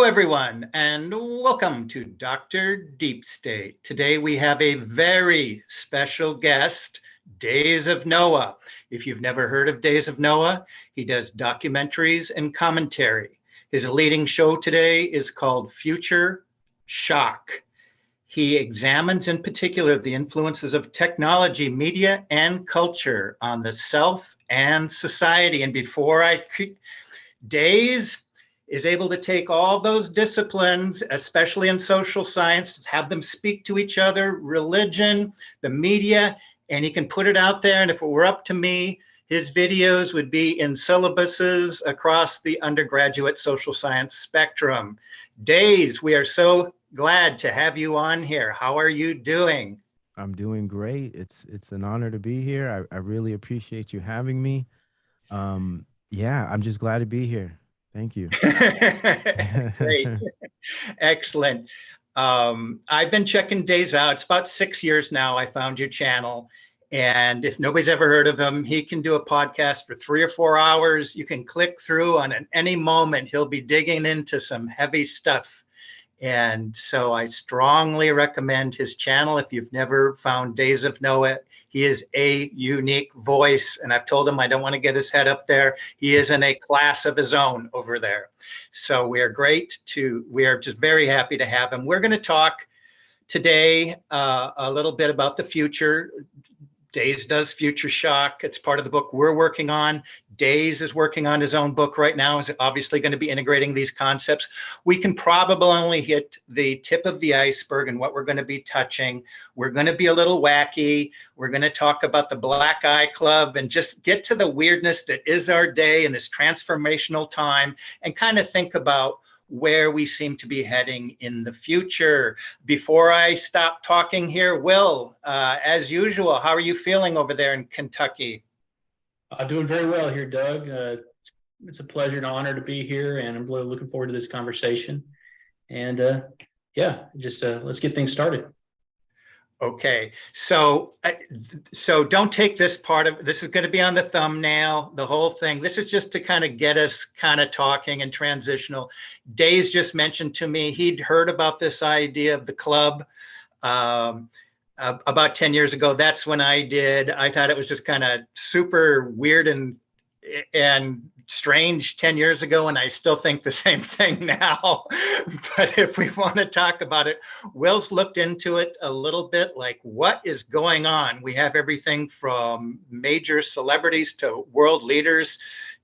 everyone, and welcome to Dr. Deep State. Today we have a very special guest, DayZ of Noah. If you've never heard of DayZ of Noah, he does documentaries and commentary. His leading show today is called Future Shock. He examines in particular the influences of technology, media, and culture on the self and society. And DayZ is able to take all those disciplines, especially in social science, have them speak to each other, religion, the media, and he can put it out there. And if it were up to me, his videos would be in syllabuses across the undergraduate social science spectrum. DayZ, we are so glad to have you on here. How are you doing? I'm doing great. It's an honor to be here. I really appreciate you having me. Yeah, I'm just glad to be here. Thank you. Great. Excellent. I've been checking DayZ out. It's about 6 years now. I found your channel. And if nobody's ever heard of him, he can do a podcast for 3 or 4 hours. You can click through on at any moment. He'll be digging into some heavy stuff. And so I strongly recommend his channel. If you've never found DayZ of Noah, he is a unique voice. And I've told him I don't want to get his head up there. He is in a class of his own over there. So we are just very happy to have him. We're going to talk today a little bit about the future. DayZ does Future Shock. It's part of the book we're working on. DayZ is working on his own book right now. Is obviously going to be integrating these concepts. We can probably only hit the tip of the iceberg and what we're going to be touching. We're going to be a little wacky. We're going to talk about the Black Eye Club and just get to the weirdness that is our day in this transformational time and kind of think about where we seem to be heading in the future. Before I stop talking here, Will, as usual, how are you feeling over there in Kentucky? Doing very well here, Doug. It's a pleasure and honor to be here, and I'm really looking forward to this conversation. And let's get things started. Okay, so don't take this part of this is going to be on the thumbnail, the whole thing. This is just to kind of get us kind of talking and transitional. DayZ just mentioned to me he'd heard about this idea of the club about 10 years ago. That's when I did. I thought it was just kind of super weird and strange 10 years ago, and I still think the same thing now. But if we want to talk about it, Will's looked into it a little bit, like what is going on. We have everything from major celebrities to world leaders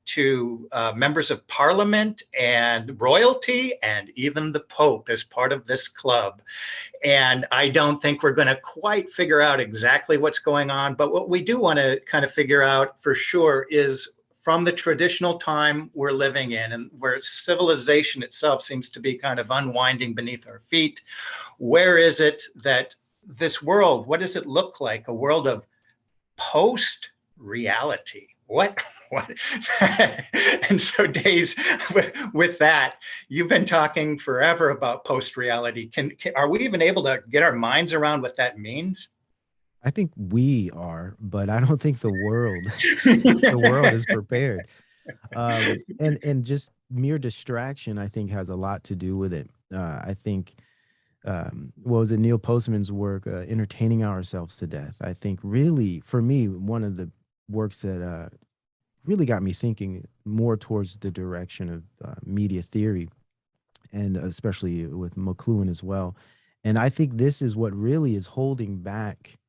to members of parliament and royalty and even the Pope as part of this club. And I don't think we're going to quite figure out exactly what's going on, but what we do want to kind of figure out for sure is from the traditional time we're living in and where civilization itself seems to be kind of unwinding beneath our feet, where is it that this world, what does it look like? A world of post-reality. What? And so DayZ, with that, you've been talking forever about post-reality. Are we even able to get our minds around what that means? I think we are, but I don't think the world the world is prepared. And just mere distraction, I think, has a lot to do with it. I think what was it, Neil Postman's work, entertaining ourselves to death. I think really, for me, one of the works that really got me thinking more towards the direction of media theory, and especially with McLuhan as well. And I think this is what really is holding back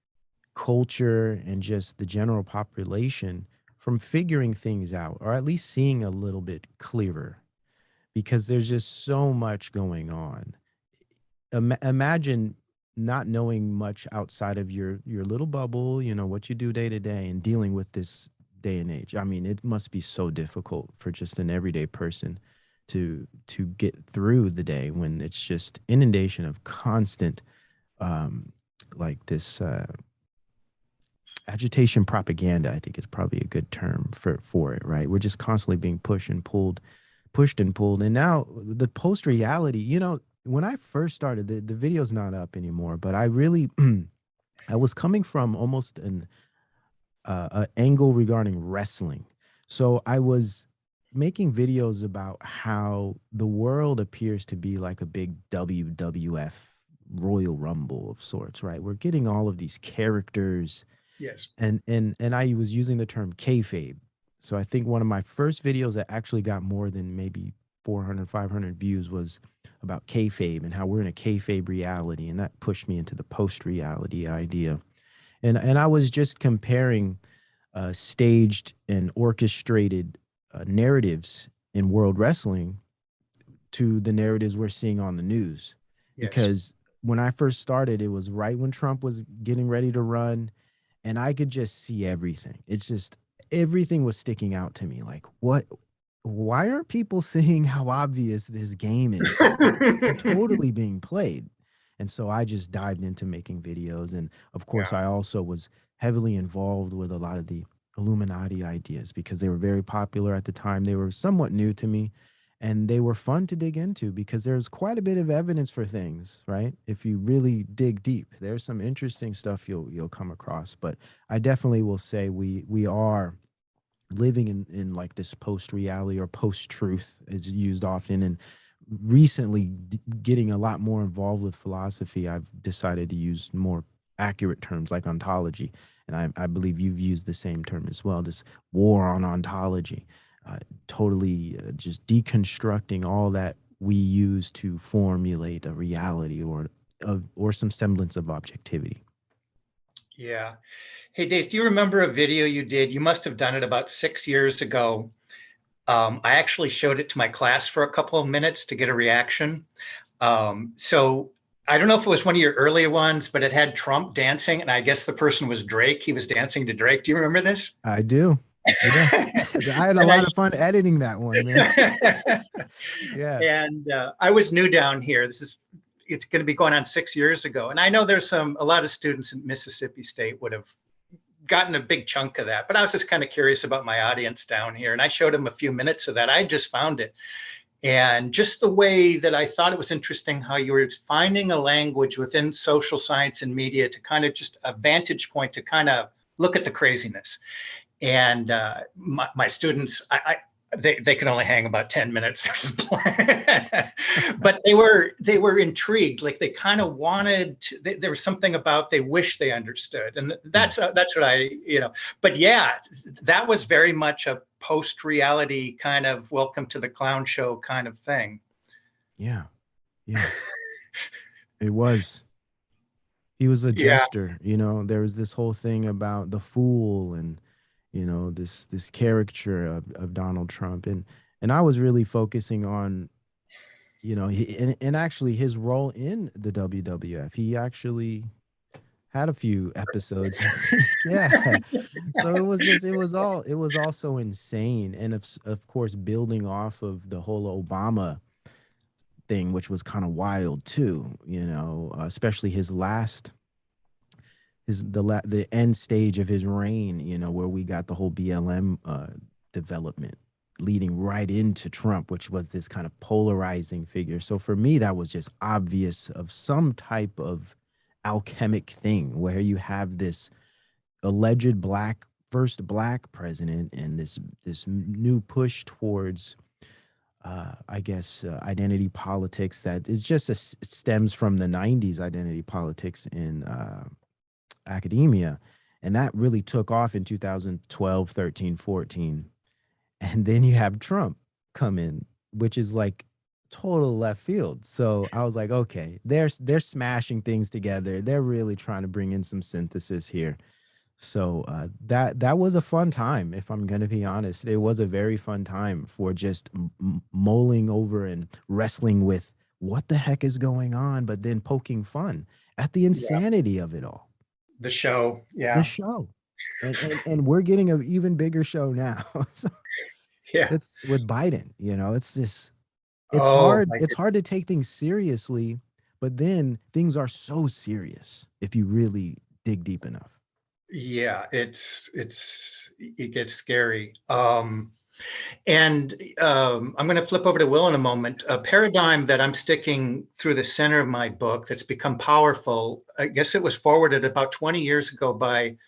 culture and just the general population from figuring things out, or at least seeing a little bit clearer, because there's just so much going on. Imagine not knowing much outside of your little bubble, what you do day to day, and dealing with this day and age. I mean, it must be so difficult for just an everyday person to get through the day when it's just inundation of constant like this agitation propaganda. I think is probably a good term for it, right? We're just constantly being pushed and pulled. And now the post reality, when I first started, the video's not up anymore, but I really, I was coming from almost an angle regarding wrestling. So I was making videos about how the world appears to be like a big WWF Royal Rumble of sorts, right? We're getting all of these characters, Yes. and I was using the term kayfabe. So I think one of my first videos that actually got more than maybe 400, 500 views was about kayfabe and how we're in a kayfabe reality, and that pushed me into the post-reality idea. And I was just comparing staged and orchestrated narratives in world wrestling to the narratives we're seeing on the news. Yes. Because when I first started, it was right when Trump was getting ready to run, and I could just see everything. It's just everything was sticking out to me. Like, what? Why aren't people seeing how obvious this game is? They're totally being played. And so I just dived into making videos. And of course, Yeah. I also was heavily involved with a lot of the Illuminati ideas because they were very popular at the time. They were somewhat new to me, and they were fun to dig into because there's quite a bit of evidence for things, right? If you really dig deep, there's some interesting stuff you'll come across. But I definitely will say we are living in like this post reality or post truth is used often. And recently getting a lot more involved with philosophy, I've decided to use more accurate terms like ontology. And I believe you've used the same term as well, this war on ontology, totally just deconstructing all that we use to formulate a reality or some semblance of objectivity. Yeah. Hey, Days, do you remember a video you did? You must have done it about 6 years ago. I actually showed it to my class for a couple of minutes to get a reaction. So I don't know if it was one of your earlier ones, but it had Trump dancing, and I guess the person was Drake. He was dancing to Drake. Do you remember this? I do. Yeah. I had a And lot of fun editing that one, man. Yeah. and I was new down here. It's going to be going on 6 years ago, and I know there's a lot of students in Mississippi State would have gotten a big chunk of that, but I was just kind of curious about my audience down here, and I showed them a few minutes of that. I just found it, and just the way that I thought it was interesting how you were finding a language within social science and media to kind of just a vantage point to kind of look at the craziness. And my students, they could only hang about 10 minutes, but they were intrigued. Like they kind of wanted to, there was something about they wish they understood, and that's what But yeah, that was very much a post-reality kind of welcome to the clown show kind of thing. Yeah. Yeah. It was. He was a Yeah. jester, there was this whole thing about the fool and this caricature of Donald Trump, and I was really focusing on and actually his role in the WWF. He actually had a few episodes, I think. Yeah. So it was also insane, and of course building off of the whole Obama thing, which was kind of wild too, especially his last the end stage of his reign, where we got the whole BLM development leading right into Trump, which was this kind of polarizing figure. So for me, that was just obvious of some type of alchemic thing where you have this alleged first black president and this new push towards I guess identity politics that is just stems from the 90s identity politics in academia, and that really took off in 2012, 13, 14. And then you have Trump come in, which is like total left field. So I was like, okay, they're smashing things together. They're really trying to bring in some synthesis here. So that was a fun time, if I'm gonna be honest. It was a very fun time for just mulling over and wrestling with what the heck is going on, but then poking fun at the Yeah. insanity of it all. The show. The Yeah. show. And we're getting an even bigger show now. So Yeah. it's with Biden, it's just Oh my it's hard to take things seriously, but then things are so serious if you really dig deep enough. Yeah, it gets scary. And I'm going to flip over to Will in a moment. A paradigm that I'm sticking through the center of my book that's become powerful. I guess it was forwarded about 20 years ago by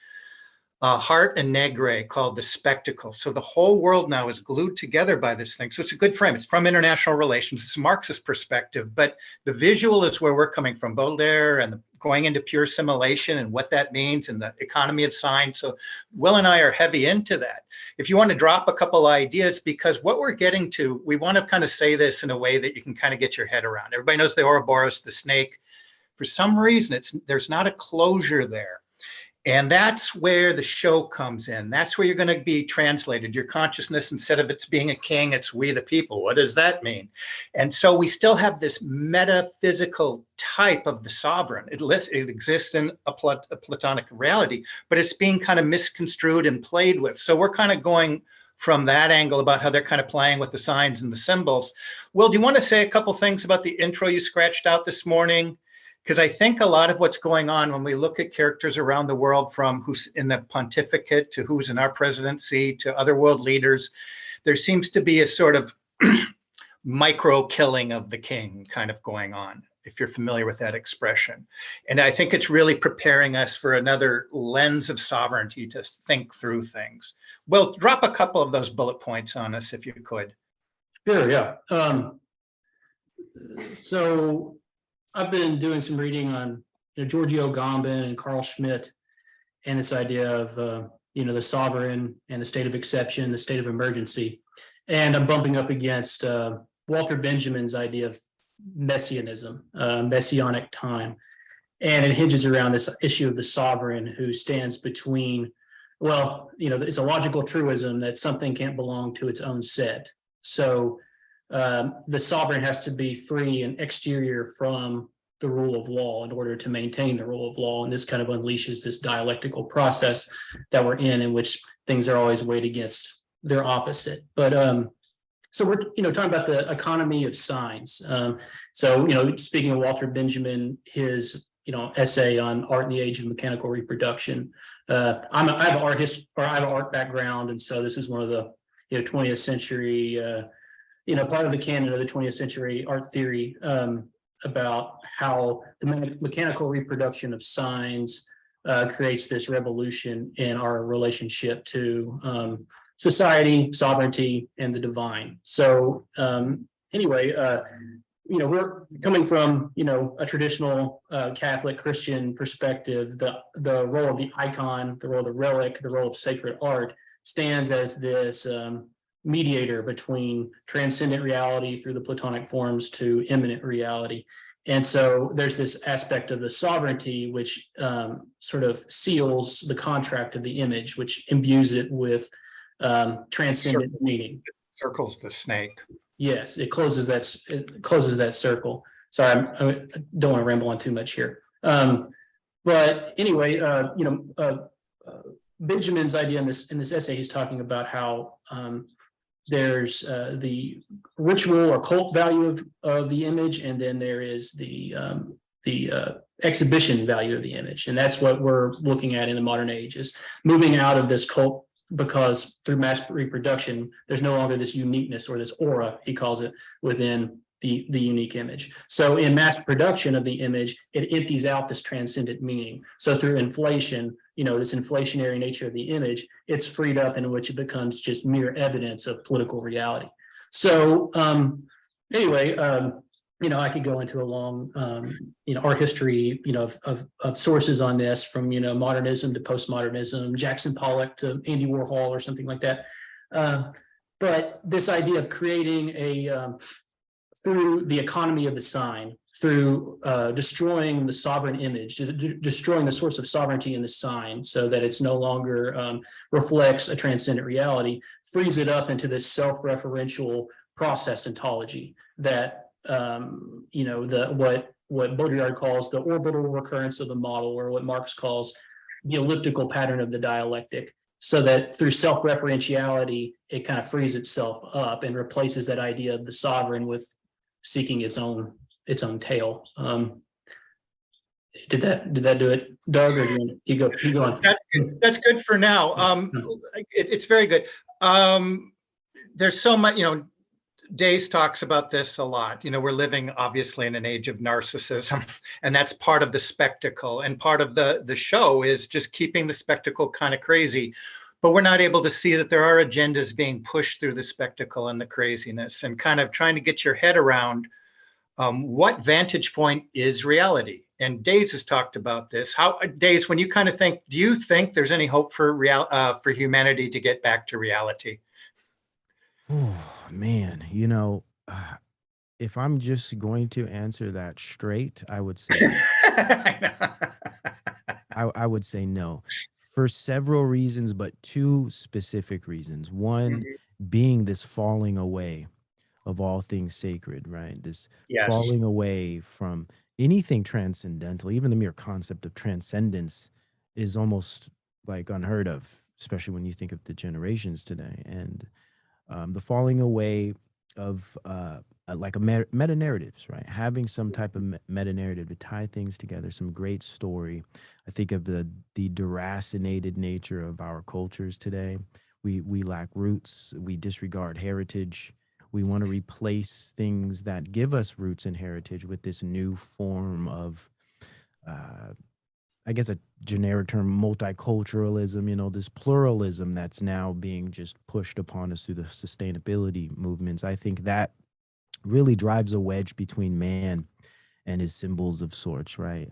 Heart and Negre, called The Spectacle. So the whole world now is glued together by this thing. So it's a good frame. It's from international relations. It's a Marxist perspective, but the visual is where we're coming from, Baudelaire and going into pure simulation and what that means and the economy of sign. So Will and I are heavy into that. If you want to drop a couple ideas, because what we're getting to, we want to kind of say this in a way that you can kind of get your head around. Everybody knows the Ouroboros, the snake. For some reason, there's not a closure there. And that's where the show comes in. That's where you're going to be translated. Your consciousness, instead of it's being a king, it's we the people. What does that mean? And so we still have this metaphysical type of the sovereign. It exists in a Platonic reality, but it's being kind of misconstrued and played with. So we're kind of going from that angle about how they're kind of playing with the signs and the symbols. Will, do you want to say a couple things about the intro you scratched out this morning? Because I think a lot of what's going on when we look at characters around the world, from who's in the pontificate to who's in our presidency to other world leaders, there seems to be a sort of micro killing of the king kind of going on, if you're familiar with that expression. And I think it's really preparing us for another lens of sovereignty to think through things. Well, drop a couple of those bullet points on us if you could. Sure, yeah. So I've been doing some reading on Giorgio Agamben and Carl Schmitt, and this idea of the sovereign and the state of exception, the state of emergency, and I'm bumping up against Walter Benjamin's idea of messianism, messianic time, and it hinges around this issue of the sovereign who stands between. Well, it's a logical truism that something can't belong to its own set, so the sovereign has to be free and exterior from the rule of law in order to maintain the rule of law. And this kind of unleashes this dialectical process that we're in which things are always weighed against their opposite. But so we're talking about the economy of signs. So speaking of Walter Benjamin, his essay on art in the age of mechanical reproduction. I have an art background, and so this is one of the 20th century. Part of the canon of the 20th century art theory about how the mechanical reproduction of signs creates this revolution in our relationship to society, sovereignty, and the divine. So we're coming from a traditional Catholic Christian perspective. The role of the icon, the role of the relic, the role of sacred art stands as this mediator between transcendent reality through the Platonic forms to immanent reality. And so there's this aspect of the sovereignty which sort of seals the contract of the image, which imbues it with transcendent meaning. Circles the snake. Yes, it closes that circle. Sorry, I don't want to ramble on too much here. But anyway, Benjamin's idea in this essay, he's talking about how there's the ritual or cult value of the image, and then there is the exhibition value of the image, and that's what we're looking at in the modern age, is moving out of this cult, because through mass reproduction, there's no longer this uniqueness or this aura, he calls it, within the unique image. So in mass production of the image, it empties out this transcendent meaning. So through inflation, this inflationary nature of the image, it's freed up, in which it becomes just mere evidence of political reality. So I could go into a long, art history, of sources on this, from, modernism to postmodernism, Jackson Pollock to Andy Warhol or something like that. But this idea of creating through the economy of the sign, through destroying the sovereign image, destroying the source of sovereignty in the sign, so that it's no longer reflects a transcendent reality, frees it up into this self-referential process ontology that what Baudrillard calls the orbital recurrence of the model, or what Marx calls the elliptical pattern of the dialectic, so that through self-referentiality, it kind of frees itself up and replaces that idea of the sovereign with seeking its own tail. Did that do it, Doug, or do you go? Keep going. That's good for now. It's very good. There's so much, DayZ talks about this a lot. We're living obviously in an age of narcissism, and that's part of the spectacle. And part of the show is just keeping the spectacle kind of crazy. But we're not able to see that there are agendas being pushed through the spectacle and the craziness, and kind of trying to get your head around what vantage point is reality. And DayZ has talked about this. How, DayZ, when you kind of think, do you think there's any hope for for humanity to get back to reality? Oh man, if I'm just going to answer that straight, I would say I would say no, for several reasons, but two specific reasons. One being this falling away of all things sacred, right? This Yes. falling away from anything transcendental. Even the mere concept of transcendence is almost like unheard of, especially when you think of the generations today. And the falling away of like a meta narratives, right? Having some type of meta narrative to tie things together, some great story. I think of the deracinated nature of our cultures today. We lack roots. We disregard heritage. We want to replace things that give us roots and heritage with this new form of I guess a generic term, multiculturalism, this pluralism that's now being just pushed upon us through the sustainability movements. I think that really drives a wedge between man and his symbols of sorts, right?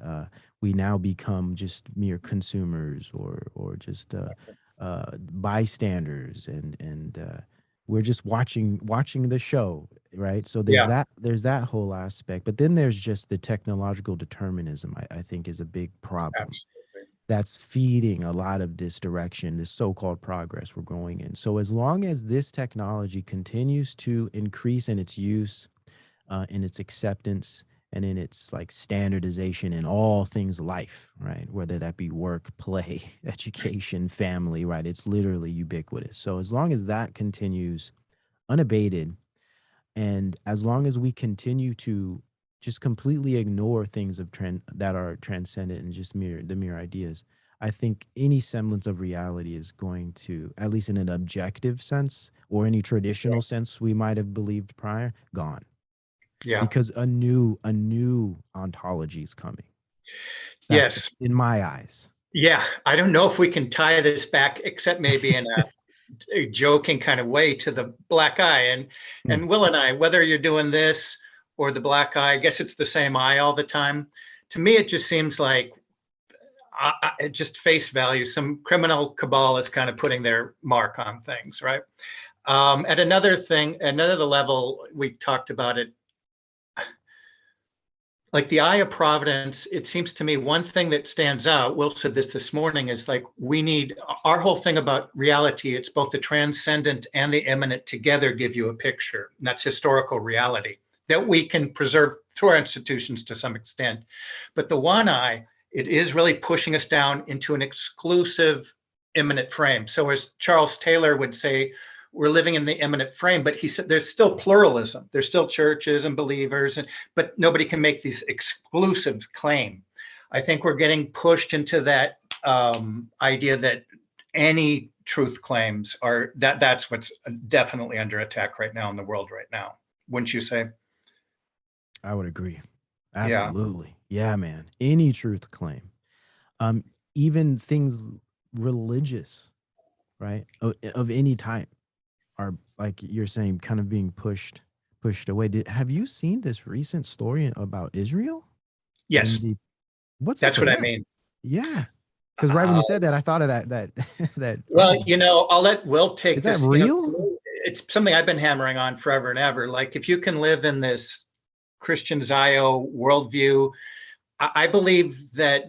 We now become just mere consumers or just bystanders, and we're just watching the show, right? So there's that whole aspect, but then there's just the technological determinism. I think is a big problem. Absolutely. That's feeding a lot of this direction, this so-called progress we're going in. So as long as this technology continues to increase in its use, in its acceptance, and in its like standardization in all things life, right? Whether that be work, play, education, family, right? It's literally ubiquitous. So as long as that continues unabated, and as long as we continue to just completely ignore things that are transcendent and just the mere ideas, I think any semblance of reality is going to, at least in an objective sense or any traditional sense we might have believed prior, gone. Yeah. Because a new ontology is coming. Yes. In my eyes. Yeah. I don't know if we can tie this back, except maybe in a joking kind of way, to the black eye. And Will and I, whether you're doing this or the black eye, I guess it's the same eye all the time. To me, it just seems like just face value, some criminal cabal is kind of putting their mark on things, right? At another level, we talked about it, like the eye of providence. It seems to me one thing that stands out, Will said this morning, is like we need our whole thing about reality. It's both the transcendent and the immanent together give you a picture. And that's historical reality that we can preserve through our institutions to some extent. But the one eye, it is really pushing us down into an exclusive immanent frame. So as Charles Taylor would say, we're living in the immanent frame, but he said there's still pluralism. There's still churches and believers, but nobody can make these exclusive claim. I think we're getting pushed into that idea that any truth claims are that's what's definitely under attack right now in the world right now. Wouldn't you say? I would agree. Absolutely. Yeah, man. Any truth claim. Even things religious, right? Of any type are, like you're saying, kind of being pushed away. Have you seen this recent story about Israel? Yes. That's what I mean. Yeah. Because right when you said that, I thought of that. Well, I'll let Will take Is this. that real? It's something I've been hammering on forever and ever. Like, if you can live in this Christian Zio worldview, I believe that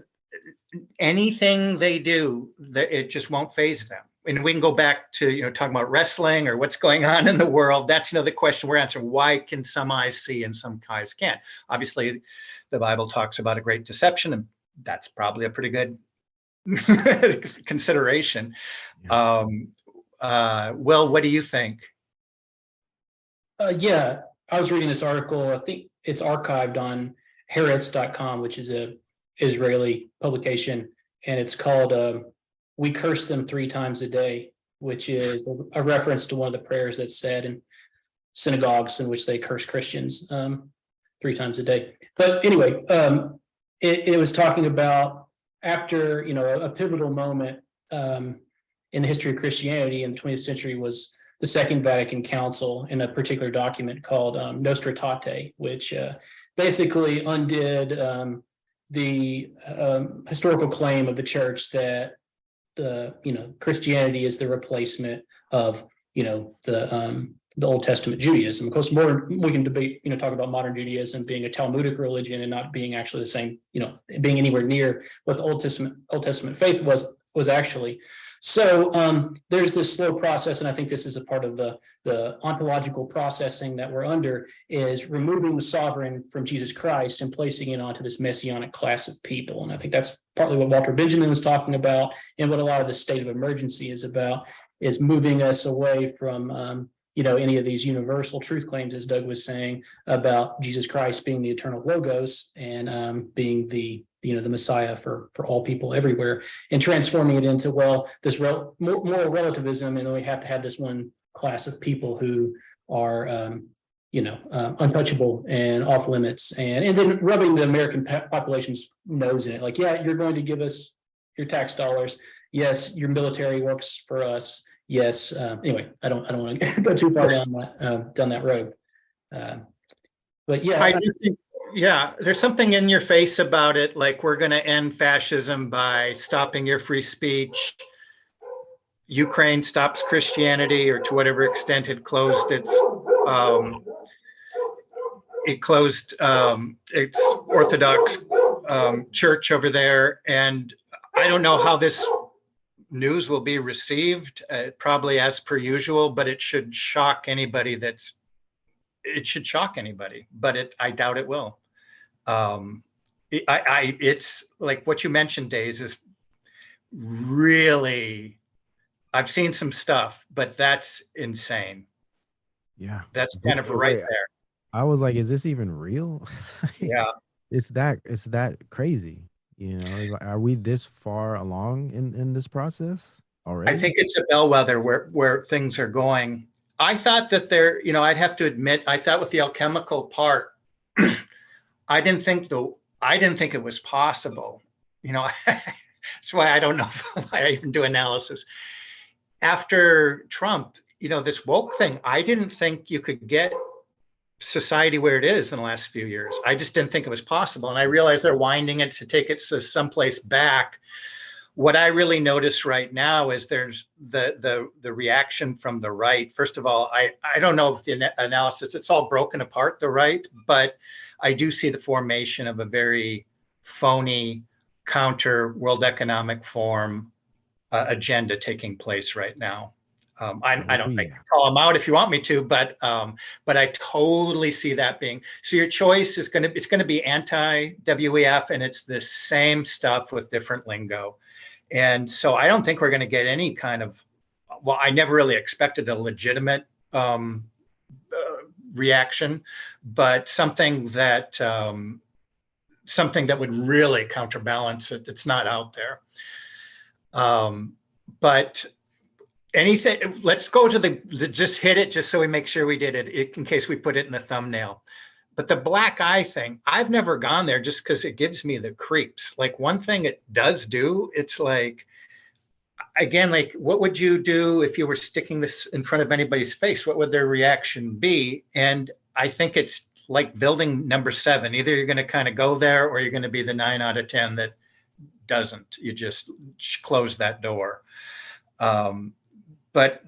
anything they do, that it just won't faze them. And we can go back to talking about wrestling or what's going on in the world. That's another question we're answering. Why can some eyes see and some eyes can't? Obviously, the Bible talks about a great deception, and that's probably a pretty good consideration. Yeah. Will, what do you think? Yeah, I was reading this article. I think it's archived on Haaretz.com, which is a Israeli publication, and it's called "We Curse Them 3 Times a Day," which is a reference to one of the prayers that's said. And synagogues in which they curse Christians 3 times a day. But anyway, it was talking about after, a pivotal moment in the history of Christianity in the 20th century was the Second Vatican Council in a particular document called Nostra Aetate, which basically undid the historical claim of the church that Christianity is the replacement of the Old Testament Judaism. Of course, we can debate, talk about modern Judaism being a Talmudic religion and not being actually the same, being anywhere near what the Old Testament faith was actually. So there's this slow process, and I think this is a part of the ontological processing that we're under, is removing the sovereign from Jesus Christ and placing it onto this messianic class of people. And I think that's partly what Walter Benjamin was talking about, and what a lot of the state of emergency is about, is moving us away from any of these universal truth claims, as Doug was saying, about Jesus Christ being the eternal logos and being the Messiah for all people everywhere, and transforming it into, this moral relativism, and then we have to have this one class of people who are untouchable and off limits, and then rubbing the American population's nose in it, like, yeah, you're going to give us your tax dollars, yes, your military works for us, yes. Anyway, I don't want to go too far down that road, but yeah, I do think, there's something in your face about it, like we're going to end fascism by stopping your free speech. Ukraine stops Christianity, or to whatever extent it closed its Orthodox church over there, and I don't know how this news will be received, probably as per usual, but it should shock anybody but I doubt it will. It's like what you mentioned, DayZ, is really, I've seen some stuff, but that's insane. Yeah. That's kind of right there. I was like, is this even real? Yeah. It's that crazy. Are we this far along in this process already? I think it's a bellwether where things are going. I thought that I'd have to admit, I thought with the alchemical part, I didn't think it was possible. That's why I don't know why I even do analysis. After Trump, this woke thing, I didn't think you could get society where it is in the last few years. I just didn't think it was possible. And I realized they're winding it to take it to someplace back. What I really notice right now is there's the reaction from the right. First of all, I don't know if the analysis, it's all broken apart, the right, but I do see the formation of a very phony counter World Economic Forum agenda taking place right now. I don't think call them out if you want me to, but I totally see that being. So your choice is going to be anti-WEF, and it's the same stuff with different lingo. And so I don't think we're going to get any kind of, I never really expected a legitimate reaction, but something that would really counterbalance it. It's not out there. But anything, let's go to just hit it just so we make sure we did it in case we put it in the thumbnail. But the black eye thing, I've never gone there just because it gives me the creeps. Like, one thing it does do, it's like, again, like, what would you do if you were sticking this in front of anybody's face? What would their reaction be? And I think it's like building number 7. Either you're going to kind of go there, or you're going to be the 9 out of 10 that doesn't. You just close that door. But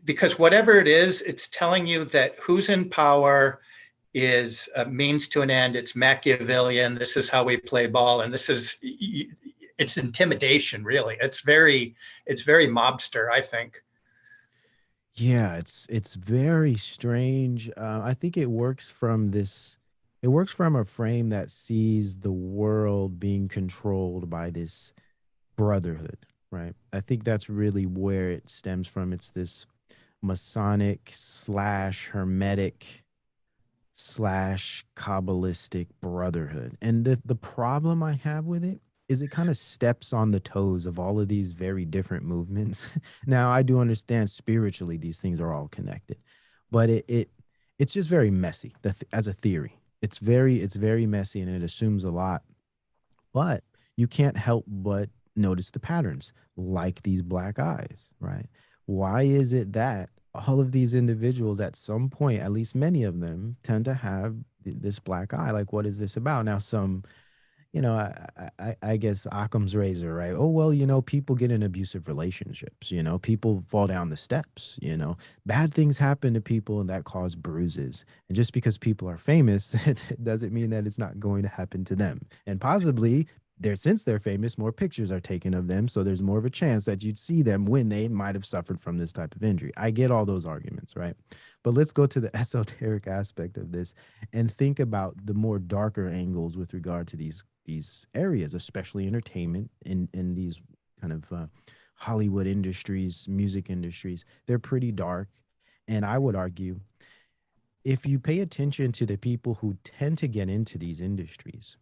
because whatever it is, it's telling you that who's in power is a means to an end. It's Machiavellian. This is how we play ball, and it's intimidation. Really, it's very mobster, I think. Yeah, it's very strange. I think it works from a frame that sees the world being controlled by this brotherhood, right? I think that's really where it stems from. It's this Masonic / Hermetic / Kabbalistic brotherhood. And the problem I have with it is it kind of steps on the toes of all of these very different movements. Now, I do understand spiritually these things are all connected, but it it's just very messy as a theory. It's very messy and it assumes a lot, but you can't help but notice the patterns, like these black eyes, right? Why is it that all of these individuals at some point, at least many of them, tend to have this black eye? Like, what is this about? Now, some, I guess Occam's razor, right? Oh, well, people get in abusive relationships, people fall down the steps, bad things happen to people and that cause bruises. And just because people are famous, it doesn't mean that it's not going to happen to them. And possibly since they're famous, more pictures are taken of them. So there's more of a chance that you'd see them when they might have suffered from this type of injury. I get all those arguments, right? But let's go to the esoteric aspect of this and think about the more darker angles with regard to these areas, especially entertainment in these kind of Hollywood industries, music industries. They're pretty dark. And I would argue, if you pay attention to the people who tend to get into these industries,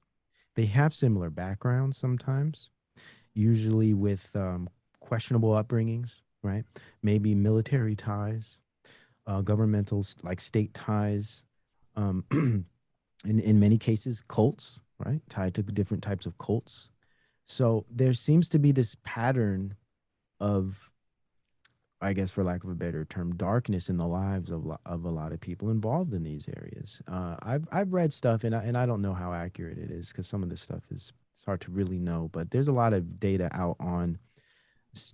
they have similar backgrounds sometimes, usually with questionable upbringings, right? Maybe military ties, governmental, like state ties, um, in many cases, cults, right? Tied to different types of cults. So there seems to be this pattern of, I guess, for lack of a better term, darkness in the lives of a lot of people involved in these areas. I've read stuff, and I don't know how accurate it is because some of this stuff it's hard to really know. But there's a lot of data out on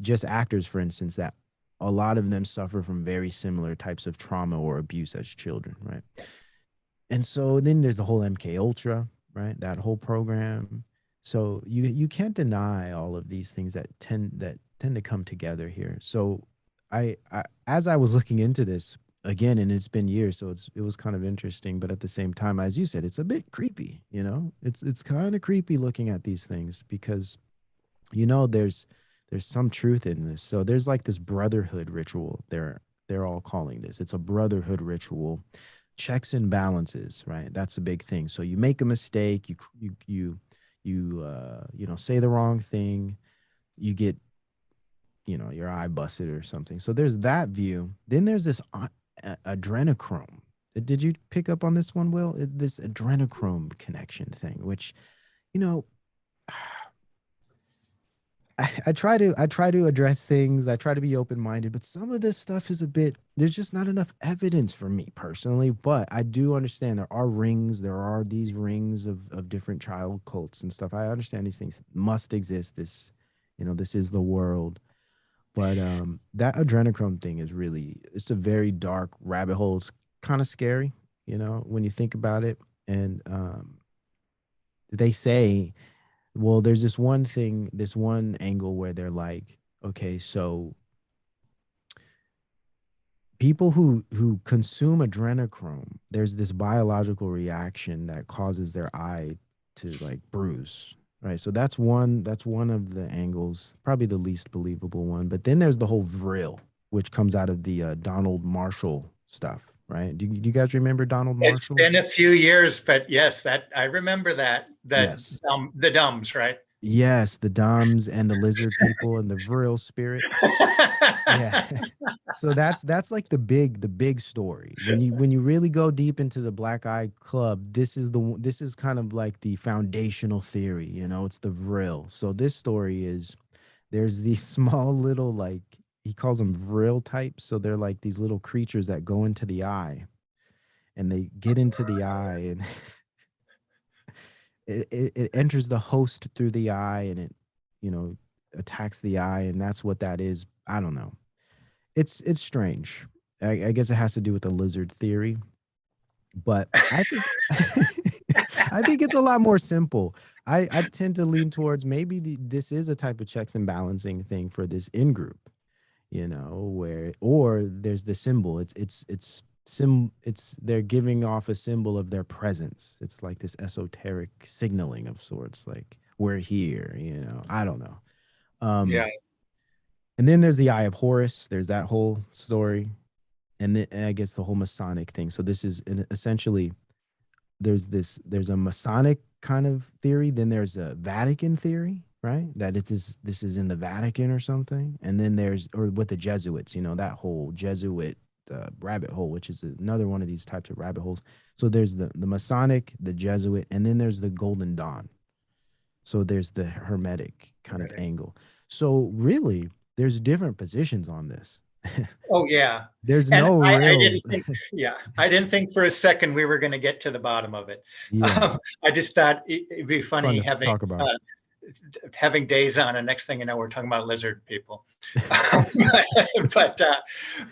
just actors, for instance, that a lot of them suffer from very similar types of trauma or abuse as children, right? And so then there's the whole MK Ultra, right? That whole program. So you can't deny all of these things that tend to come together here. So I as I was looking into this again, and it's been years, so it was kind of interesting, but at the same time, as you said, it's a bit creepy. It's kind of creepy looking at these things because there's some truth in this. So there's like this brotherhood ritual. They're all calling this. It's a brotherhood ritual, checks and balances, right? That's a big thing. So you make a mistake, you say the wrong thing, you get your eye busted or something. So there's that view. Then there's this adrenochrome. Did you pick up on this one, Will? This adrenochrome connection thing, which you know I try to address things. I try to be open minded, but some of this stuff is a bit. There's just not enough evidence for me personally. But I do understand there are rings. There are these rings of different child cults and stuff. I understand these things must exist. This is the world. But that adrenochrome thing is it's a very dark rabbit hole. It's kind of scary, when you think about it. And they say, well, there's this one angle where they're like, okay, so people who consume adrenochrome, there's this biological reaction that causes their eye to like bruise, right? So that's one of the angles, probably the least believable one. But then there's the whole vril, which comes out of the Donald Marshall stuff, right? Do you guys remember Donald It's Marshall? been a few years, but yes, that I remember that Yes. the dumbs, right? Yes, the Doms and the lizard people and the vril spirit. Yeah. So that's like the big story. When you really go deep into the Black Eye Club, this is kind of like the foundational theory, it's the vril. So this story is there's these small little, like, he calls them vril types. So they're like these little creatures that go into the eye, and they get into the eye, and it enters the host through the eye, and it you know attacks the eye, and that's what that is. I don't know. It's strange. I guess it has to do with the lizard theory, but I think I think it's a lot more simple. I tend to lean towards maybe this is a type of checks and balancing thing for this in group, where, or there's the symbol. It's they're giving off a symbol of their presence. It's like this esoteric signaling of sorts, like we're here. I don't know. Yeah. And then there's the Eye of Horus. There's that whole story, and then I guess the whole Masonic thing. So this is essentially there's a Masonic kind of theory. Then there's a Vatican theory, right? That this is in the Vatican or something. And then or with the Jesuits, that whole Jesuit rabbit hole, which is another one of these types of rabbit holes. So there's the Masonic, the Jesuit, and then there's the Golden Dawn. So there's the Hermetic kind of angle. So really, there's different positions on this. Oh yeah. There's And no I real. didn't think, yeah, I didn't think for a second we were going to get to the bottom of it. Yeah, I just thought it'd be fun funny to talk about. having days on, and next thing you know, we're talking about lizard people.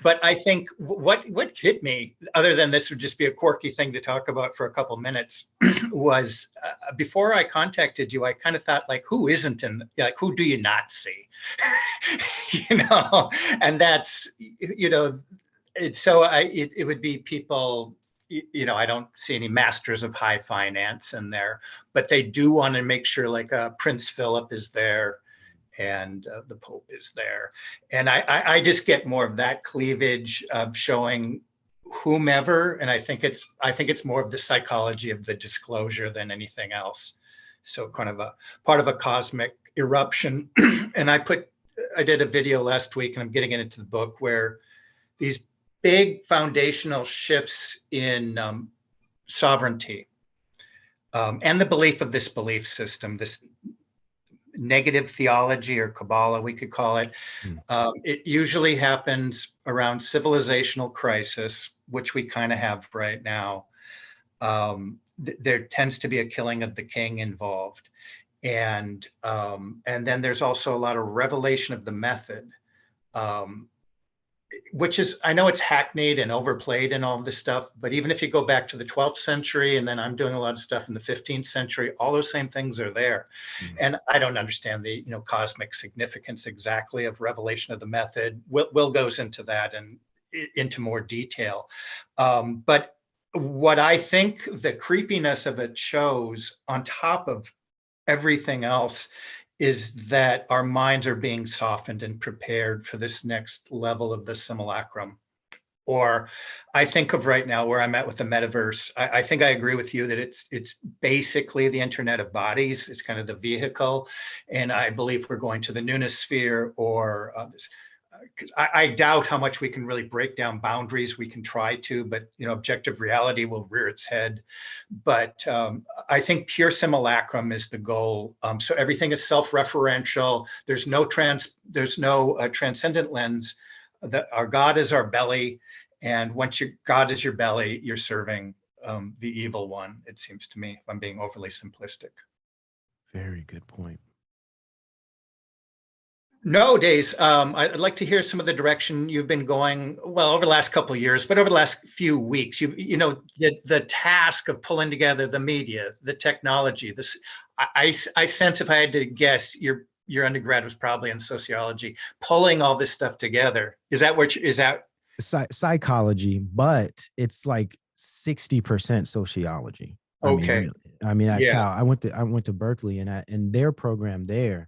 but I think what hit me, other than this would just be a quirky thing to talk about for a couple minutes, was before I contacted you, I kind of thought like, who isn't in, like, who do you not see? And that's, it would be people. I don't see any masters of high finance in there, but they do want to make sure like Prince Philip is there and the Pope is there. And I just get more of that cleavage of showing whomever. And I think it's more of the psychology of the disclosure than anything else. So kind of a part of a cosmic eruption. And I did a video last week, and I'm getting it into the book, where these big foundational shifts in sovereignty and the belief of this belief system, this negative theology or Kabbalah, we could call it. It usually happens around civilizational crisis, which we kind of have right now. There tends to be a killing of the king involved. And then there's also a lot of revelation of the method. Which is, I know it's hackneyed and overplayed and all of this stuff, but even if you go back to the 12th century, and then I'm doing a lot of stuff in the 15th century, all those same things are there. And I don't understand the cosmic significance exactly of revelation of the method. Will goes into that and into more detail. But what I think the creepiness of it shows, on top of everything else, is that our minds are being softened and prepared for this next level of the simulacrum. Or I think of right now where I'm at with the metaverse. I think I agree with you that it's basically the internet of bodies. It's kind of the vehicle. And I believe we're going to the noonosphere, or I doubt how much we can really break down boundaries. We can try to, but objective reality will rear its head. But I think pure simulacrum is the goal. So everything is self-referential. There's no transcendent lens. That our God is our belly, and once your God is your belly, you're serving the evil one. It seems to me, if I'm being overly simplistic. Very good point. No, DayZ. I'd like to hear some of the direction you've been going, well, over the last couple of years, but over the last few weeks. The task of pulling together the media, the technology. This, I sense, if I had to guess, your undergrad was probably in sociology. Pulling all this stuff together, is that? Psychology, but it's like 60% sociology. Okay. Cal, I went to Berkeley, and their program there,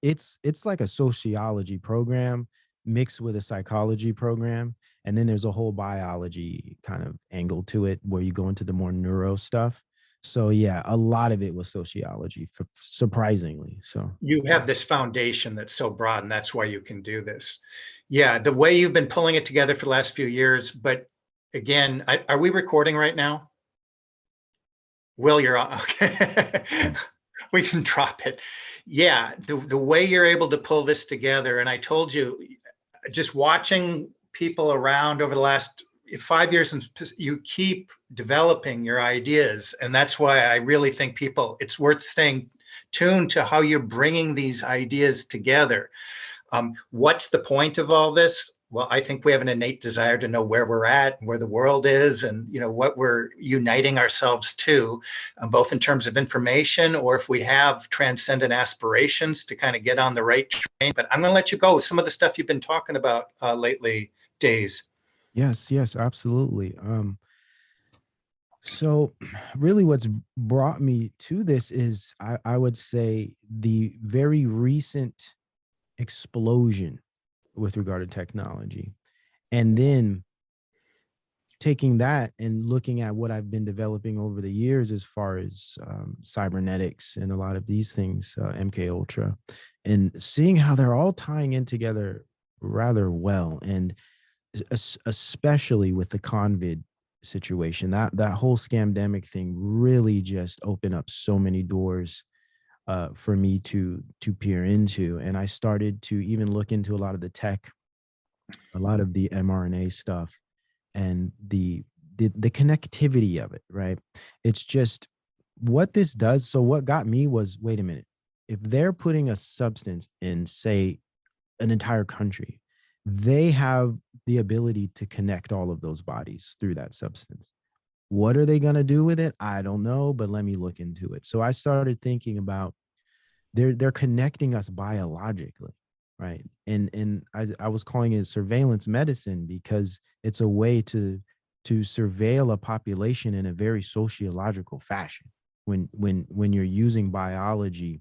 it's like a sociology program mixed with a psychology program. And then there's a whole biology kind of angle to it where you go into the more neuro stuff. So yeah, a lot of it was sociology, surprisingly. So you have this foundation that's so broad, and that's why you can do this. Yeah, the way you've been pulling it together for the last few years. But again, are we recording right now? Will, you're on. Okay. We can drop it. Yeah, the way you're able to pull this together, and I told you, just watching people around over the last 5 years, and you keep developing your ideas, and that's why I really think it's worth staying tuned to how you're bringing these ideas together. What's the point of all this? Well, I think we have an innate desire to know where we're at, where the world is, and what we're uniting ourselves to, both in terms of information, or if we have transcendent aspirations to kind of get on the right train. But I'm going to let you go with some of the stuff you've been talking about lately, DayZ. Yes, absolutely. So really what's brought me to this is, I would say, the very recent explosion with regard to technology, and then taking that and looking at what I've been developing over the years as far as cybernetics and a lot of these things, MK Ultra, and seeing how they're all tying in together rather well. And especially with the COVID situation. That whole scamdemic thing really just opened up so many doors for me to peer into. And I started to even look into a lot of the tech, a lot of the mRNA stuff, and the connectivity of it, right? It's just what this does. So what got me was, wait a minute, if they're putting a substance in, say, an entire country, they have the ability to connect all of those bodies through that substance. What are they going to do with it? I don't know, but let me look into it. So I started thinking about, they're connecting us biologically, right? And I was calling it surveillance medicine, because it's a way to surveil a population in a very sociological fashion. When you're using biology,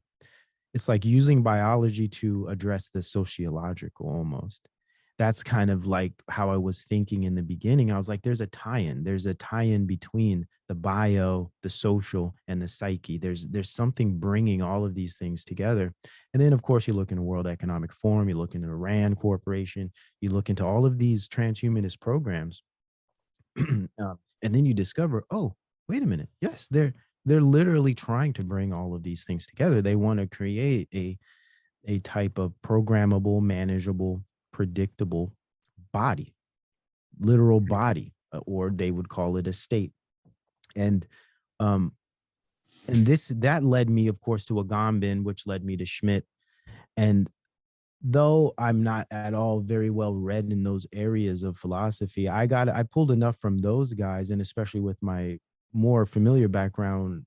it's like using biology to address the sociological almost. That's kind of like how I was thinking in the beginning. I was like, there's a tie-in between the bio, the social, and the psyche. There's something bringing all of these things together. And then of course you look into World Economic Forum, you look into the Rand Corporation, you look into all of these transhumanist programs. And then you discover, oh, wait a minute, yes, they're literally trying to bring all of these things together. They want to create a type of programmable, manageable, predictable body, literal body, or they would call it a state. And um and that led me, of course, to Agamben, which led me to Schmidt. And though I'm not at all very well read in those areas of philosophy, I pulled enough from those guys, and especially with my more familiar background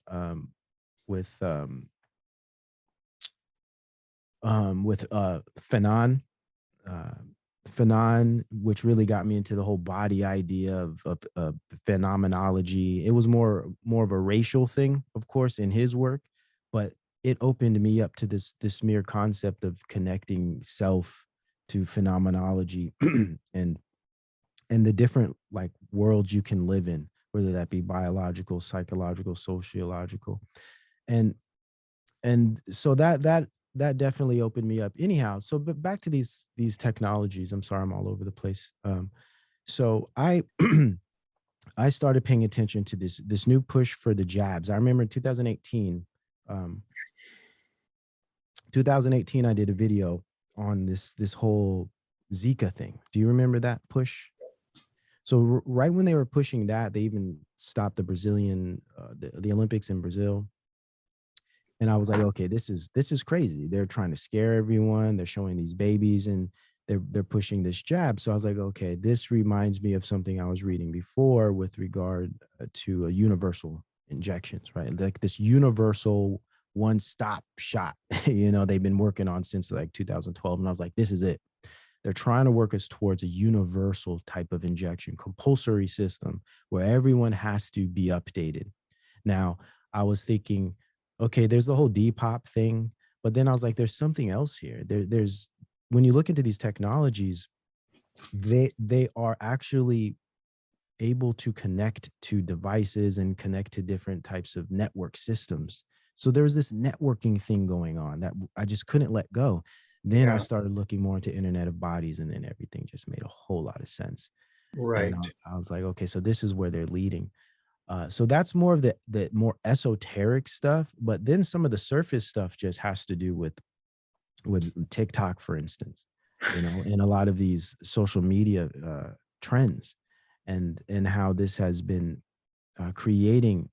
with Fanon, uh, Fanon, which really got me into the whole body idea of phenomenology. It was more of a racial thing, of course, in his work, but it opened me up to this mere concept of connecting self to phenomenology and the different like worlds you can live in, whether that be biological, psychological, sociological. And so that definitely opened me up anyhow. So but back to these technologies. I'm sorry, I'm all over the place. So I I started paying attention to this new push for the jabs. I remember in 2018, 2018, I did a video on this whole Zika thing. Do you remember that push? So right when they were pushing that, they even stopped the Brazilian the Olympics in Brazil. And I was like, okay, this is crazy. They're trying to scare everyone. They're showing these babies, and they're pushing this jab. So I was like, okay, this reminds me of something I was reading before with regard to universal injections, right? Like this universal one-stop shot. They've been working on since like 2012, and I was like, this is it. They're trying to work us towards a universal type of injection, compulsory system where everyone has to be updated. Now, I was thinking, okay, there's the whole Depop thing, but then I was like, there's something else here. There's when you look into these technologies, they are actually able to connect to devices and connect to different types of network systems. So there was this networking thing going on that I just couldn't let go. Then I Yeah, started looking more into Internet of Bodies, and then everything just made a whole lot of sense. And right. I was like, okay, so this is where they're leading. So that's more of the more esoteric stuff, but then some of the surface stuff just has to do with TikTok, for instance, and a lot of these social media trends, and how this has been creating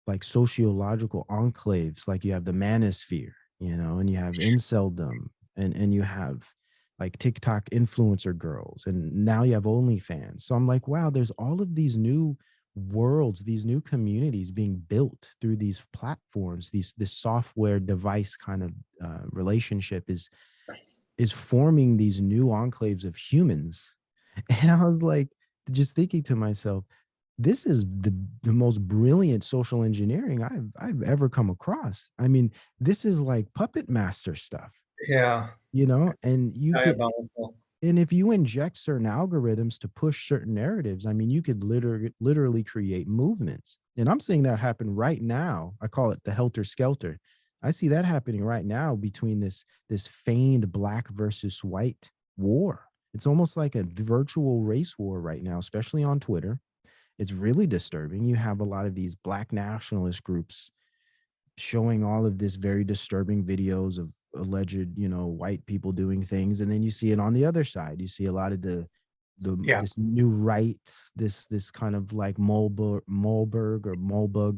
like sociological enclaves. Like you have the manosphere, and you have inceldom, and you have like TikTok influencer girls, and now you have OnlyFans. So I'm like, wow, there's all of these new worlds, these new communities being built through these platforms. This software device kind of relationship is forming these new enclaves of humans. And I was like, just thinking to myself, this is the most brilliant social engineering I've ever come across. I mean, this is like puppet master stuff, Yeah, and you could, diabolical. and if you inject certain algorithms to push certain narratives, I mean, you could literally create movements. And I'm seeing that happen right now. I call it the Helter Skelter. I see that happening right now between this feigned black versus white war. It's almost like a virtual race war right now, especially on Twitter. It's really disturbing. You have a lot of these Black nationalist groups showing all of this very disturbing videos of alleged, white people doing things, and then you see it on the other side. You see a lot of the Yeah. this new rights, this kind of like Molberg,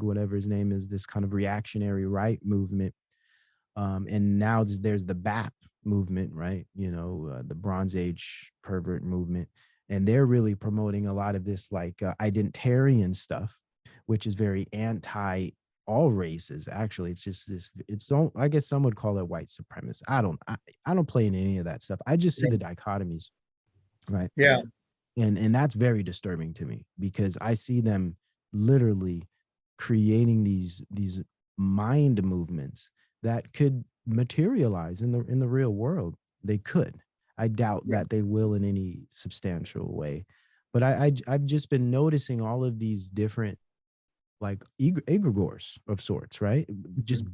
whatever his name is, this kind of reactionary right movement. And now there's the BAP movement, right? The Bronze Age pervert movement, and they're really promoting a lot of this like identitarian stuff, which is very anti all races. Actually, it's just this. I guess some would call it white supremacist. I don't play in any of that stuff. I just see the dichotomies, right? Yeah. And that's very disturbing to me, because I see them literally creating these mind movements that could materialize in the real world. They could. I doubt that they will in any substantial way, but I've just been noticing all of these different like egregores of sorts, right? Just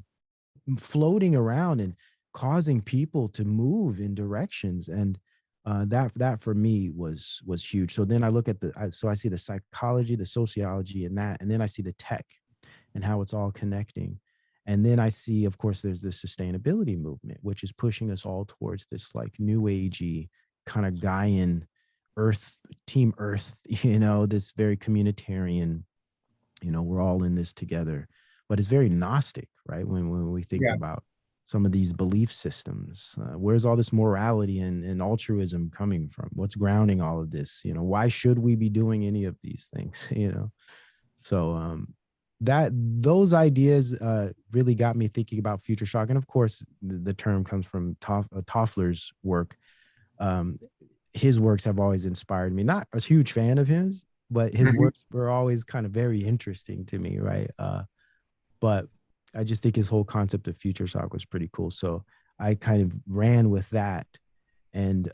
floating around and causing people to move in directions. And that for me was huge. So then I look at so I see the psychology, the sociology, and then I see the tech and how it's all connecting. And then I see, of course, there's this sustainability movement, which is pushing us all towards this like new agey kind of Gaian team earth, this very communitarian, we're all in this together, but it's very Gnostic, right? When we think about some of these belief systems, where's all this morality and altruism coming from? What's grounding all of this? Why should we be doing any of these things? So those ideas really got me thinking about future shock. And of course, the term comes from Toffler's work. His works have always inspired me. Not a huge fan of his, but his works were always kind of very interesting to me, right? But I just think his whole concept of future shock was pretty cool. So I kind of ran with that, and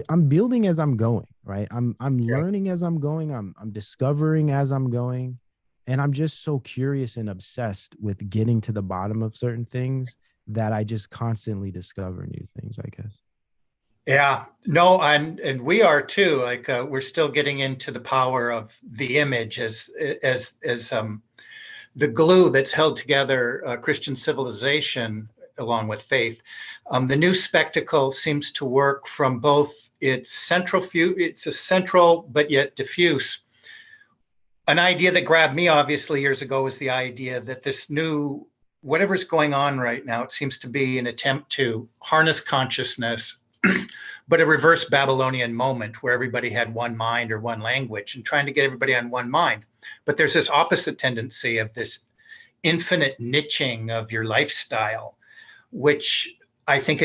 I'm building as I'm going, right? I'm learning as I'm going. I'm discovering as I'm going, and I'm just so curious and obsessed with getting to the bottom of certain things that I just constantly discover new things, I guess. Yeah, no, and we are too. Like we're still getting into the power of the image as the glue that's held together Christian civilization along with faith. The new spectacle seems to work from both it's a central but yet diffuse. An idea that grabbed me obviously years ago was the idea that this new whatever's going on right now, it seems to be an attempt to harness consciousness but a reverse Babylonian moment where everybody had one mind or one language and trying to get everybody on one mind. But there's this opposite tendency of this infinite niching of your lifestyle, which I think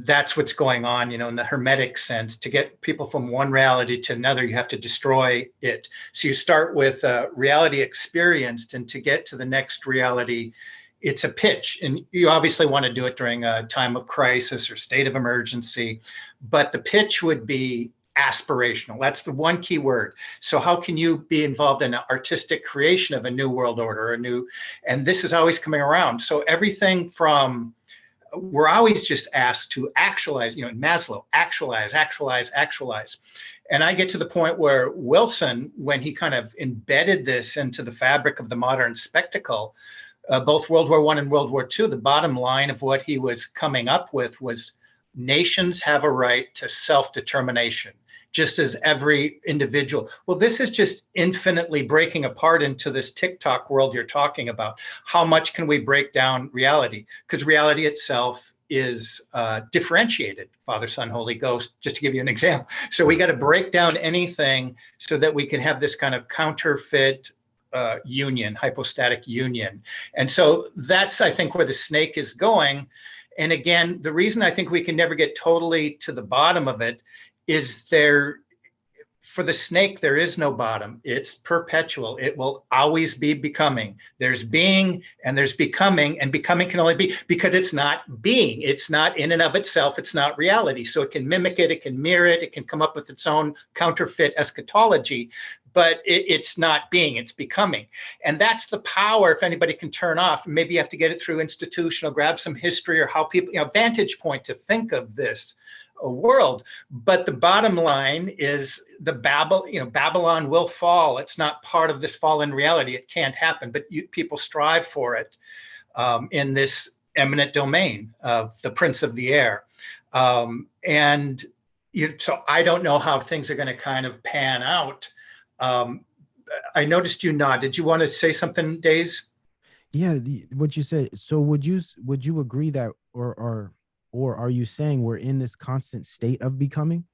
that's what's going on, in the Hermetic sense. To get people from one reality to another, you have to destroy it. So you start with reality experienced, and to get to the next reality, it's a pitch, and you obviously want to do it during a time of crisis or state of emergency, but the pitch would be aspirational. That's the one key word. So how can you be involved in an artistic creation of a new world order, and this is always coming around. So everything from, we're always just asked to actualize, Maslow, actualize. And I get to the point where Wilson, when he kind of embedded this into the fabric of the modern spectacle, both World War I and World War II, the bottom line of what he was coming up with was nations have a right to self-determination, just as every individual. Well, this is just infinitely breaking apart into this TikTok world you're talking about. How much can we break down reality? Because reality itself is differentiated, Father, Son, Holy Ghost, just to give you an example. So we got to break down anything so that we can have this kind of counterfeit union, hypostatic union. And so that's, I think, where the snake is going. And again, the reason I think we can never get totally to the bottom of it is for the snake, there is no bottom. It's perpetual. It will always be becoming. There's being and there's becoming, and becoming can only be because it's not being. It's not in and of itself. It's not reality. So it can mimic it. It can mirror it. It can come up with its own counterfeit eschatology, but it's not being, it's becoming. And that's the power, if anybody can turn off. Maybe you have to get it through institutional, grab some history or how people, vantage point to think of this. world. But the bottom line is Babylon will fall. It's not part of this fallen reality. It can't happen, but people strive for it in this eminent domain of the Prince of the Air. So I don't know how things are going to kind of pan out. I noticed you nod. Did you want to say something, DayZ? Yeah, what you said. So would you agree that, or are you saying we're in this constant state of becoming?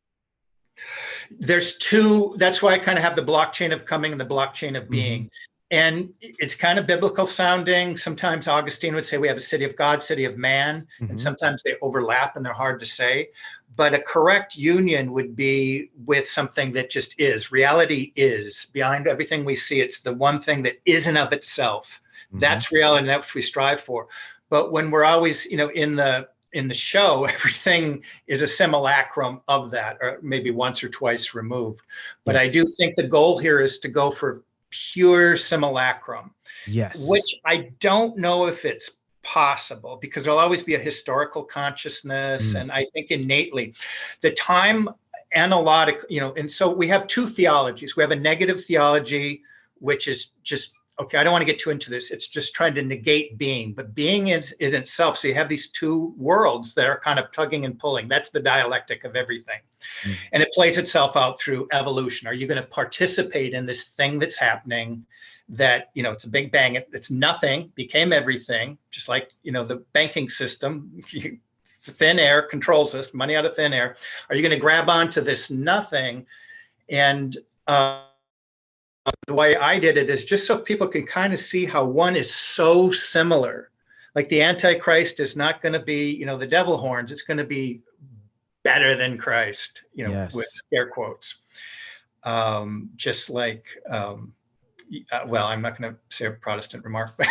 There's two. That's why I kind of have the blockchain of coming and the blockchain of being. And it's kind of biblical sounding. Sometimes Augustine would say we have a city of God, city of man, and sometimes they overlap and they're hard to say. But a correct union would be with something that just is. Reality is behind everything we see. It's the one thing that isn't of itself. That's reality, and that's what we strive for. But when we're always, in the show, everything is a simulacrum of that, or maybe once or twice removed. But I do think the goal here is to go for pure simulacrum. Yes. Which I don't know if it's possible, because there'll always be a historical consciousness. And I think innately the time analytic, and so we have two theologies. We have a negative theology, which is just, okay, I don't want to get too into this. It's just trying to negate being, but being is in itself. So you have these two worlds that are kind of tugging and pulling. That's the dialectic of everything. And it plays itself out through evolution. Are you going to participate in this thing that's happening that, it's a big bang, it's nothing, became everything, just like, the banking system, thin air controls us, money out of thin air. Are you going to grab onto this nothing? And the way I did it is just so people can kind of see how one is so similar. Like the Antichrist is not going to be, the devil horns. It's going to be better than Christ, with scare quotes. Just like, well, I'm not going to say a Protestant remark, but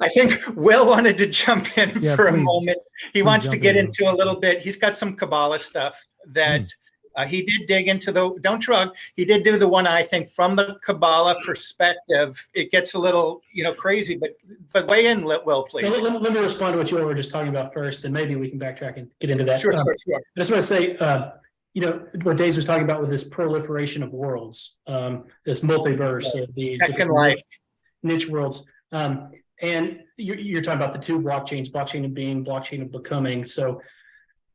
I think Will wanted to jump in for a moment. He wants to get into a little bit. He's got some Kabbalah stuff that he did dig into don't shrug. He did do the one, I think, from the Kabbalah perspective. It gets a little, crazy, but weigh in, Will, please. Let me respond to what you were just talking about first, and maybe we can backtrack and get into that. Sure. I just want to say, what DayZ was talking about with this proliferation of worlds, this multiverse of these different niche worlds. And you're talking about the two blockchains, blockchain of being, blockchain of becoming. So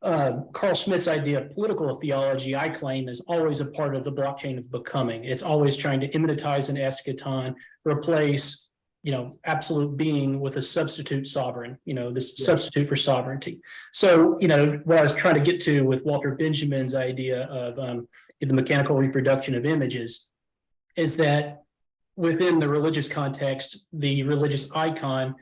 Carl Schmitt's idea of political theology, I claim, is always a part of the blockchain of becoming. It's always trying to immanentize an eschaton, replace, absolute being with a substitute sovereign, this substitute for sovereignty. So, what I was trying to get to with Walter Benjamin's idea of the mechanical reproduction of images is that within the religious context, the religious icon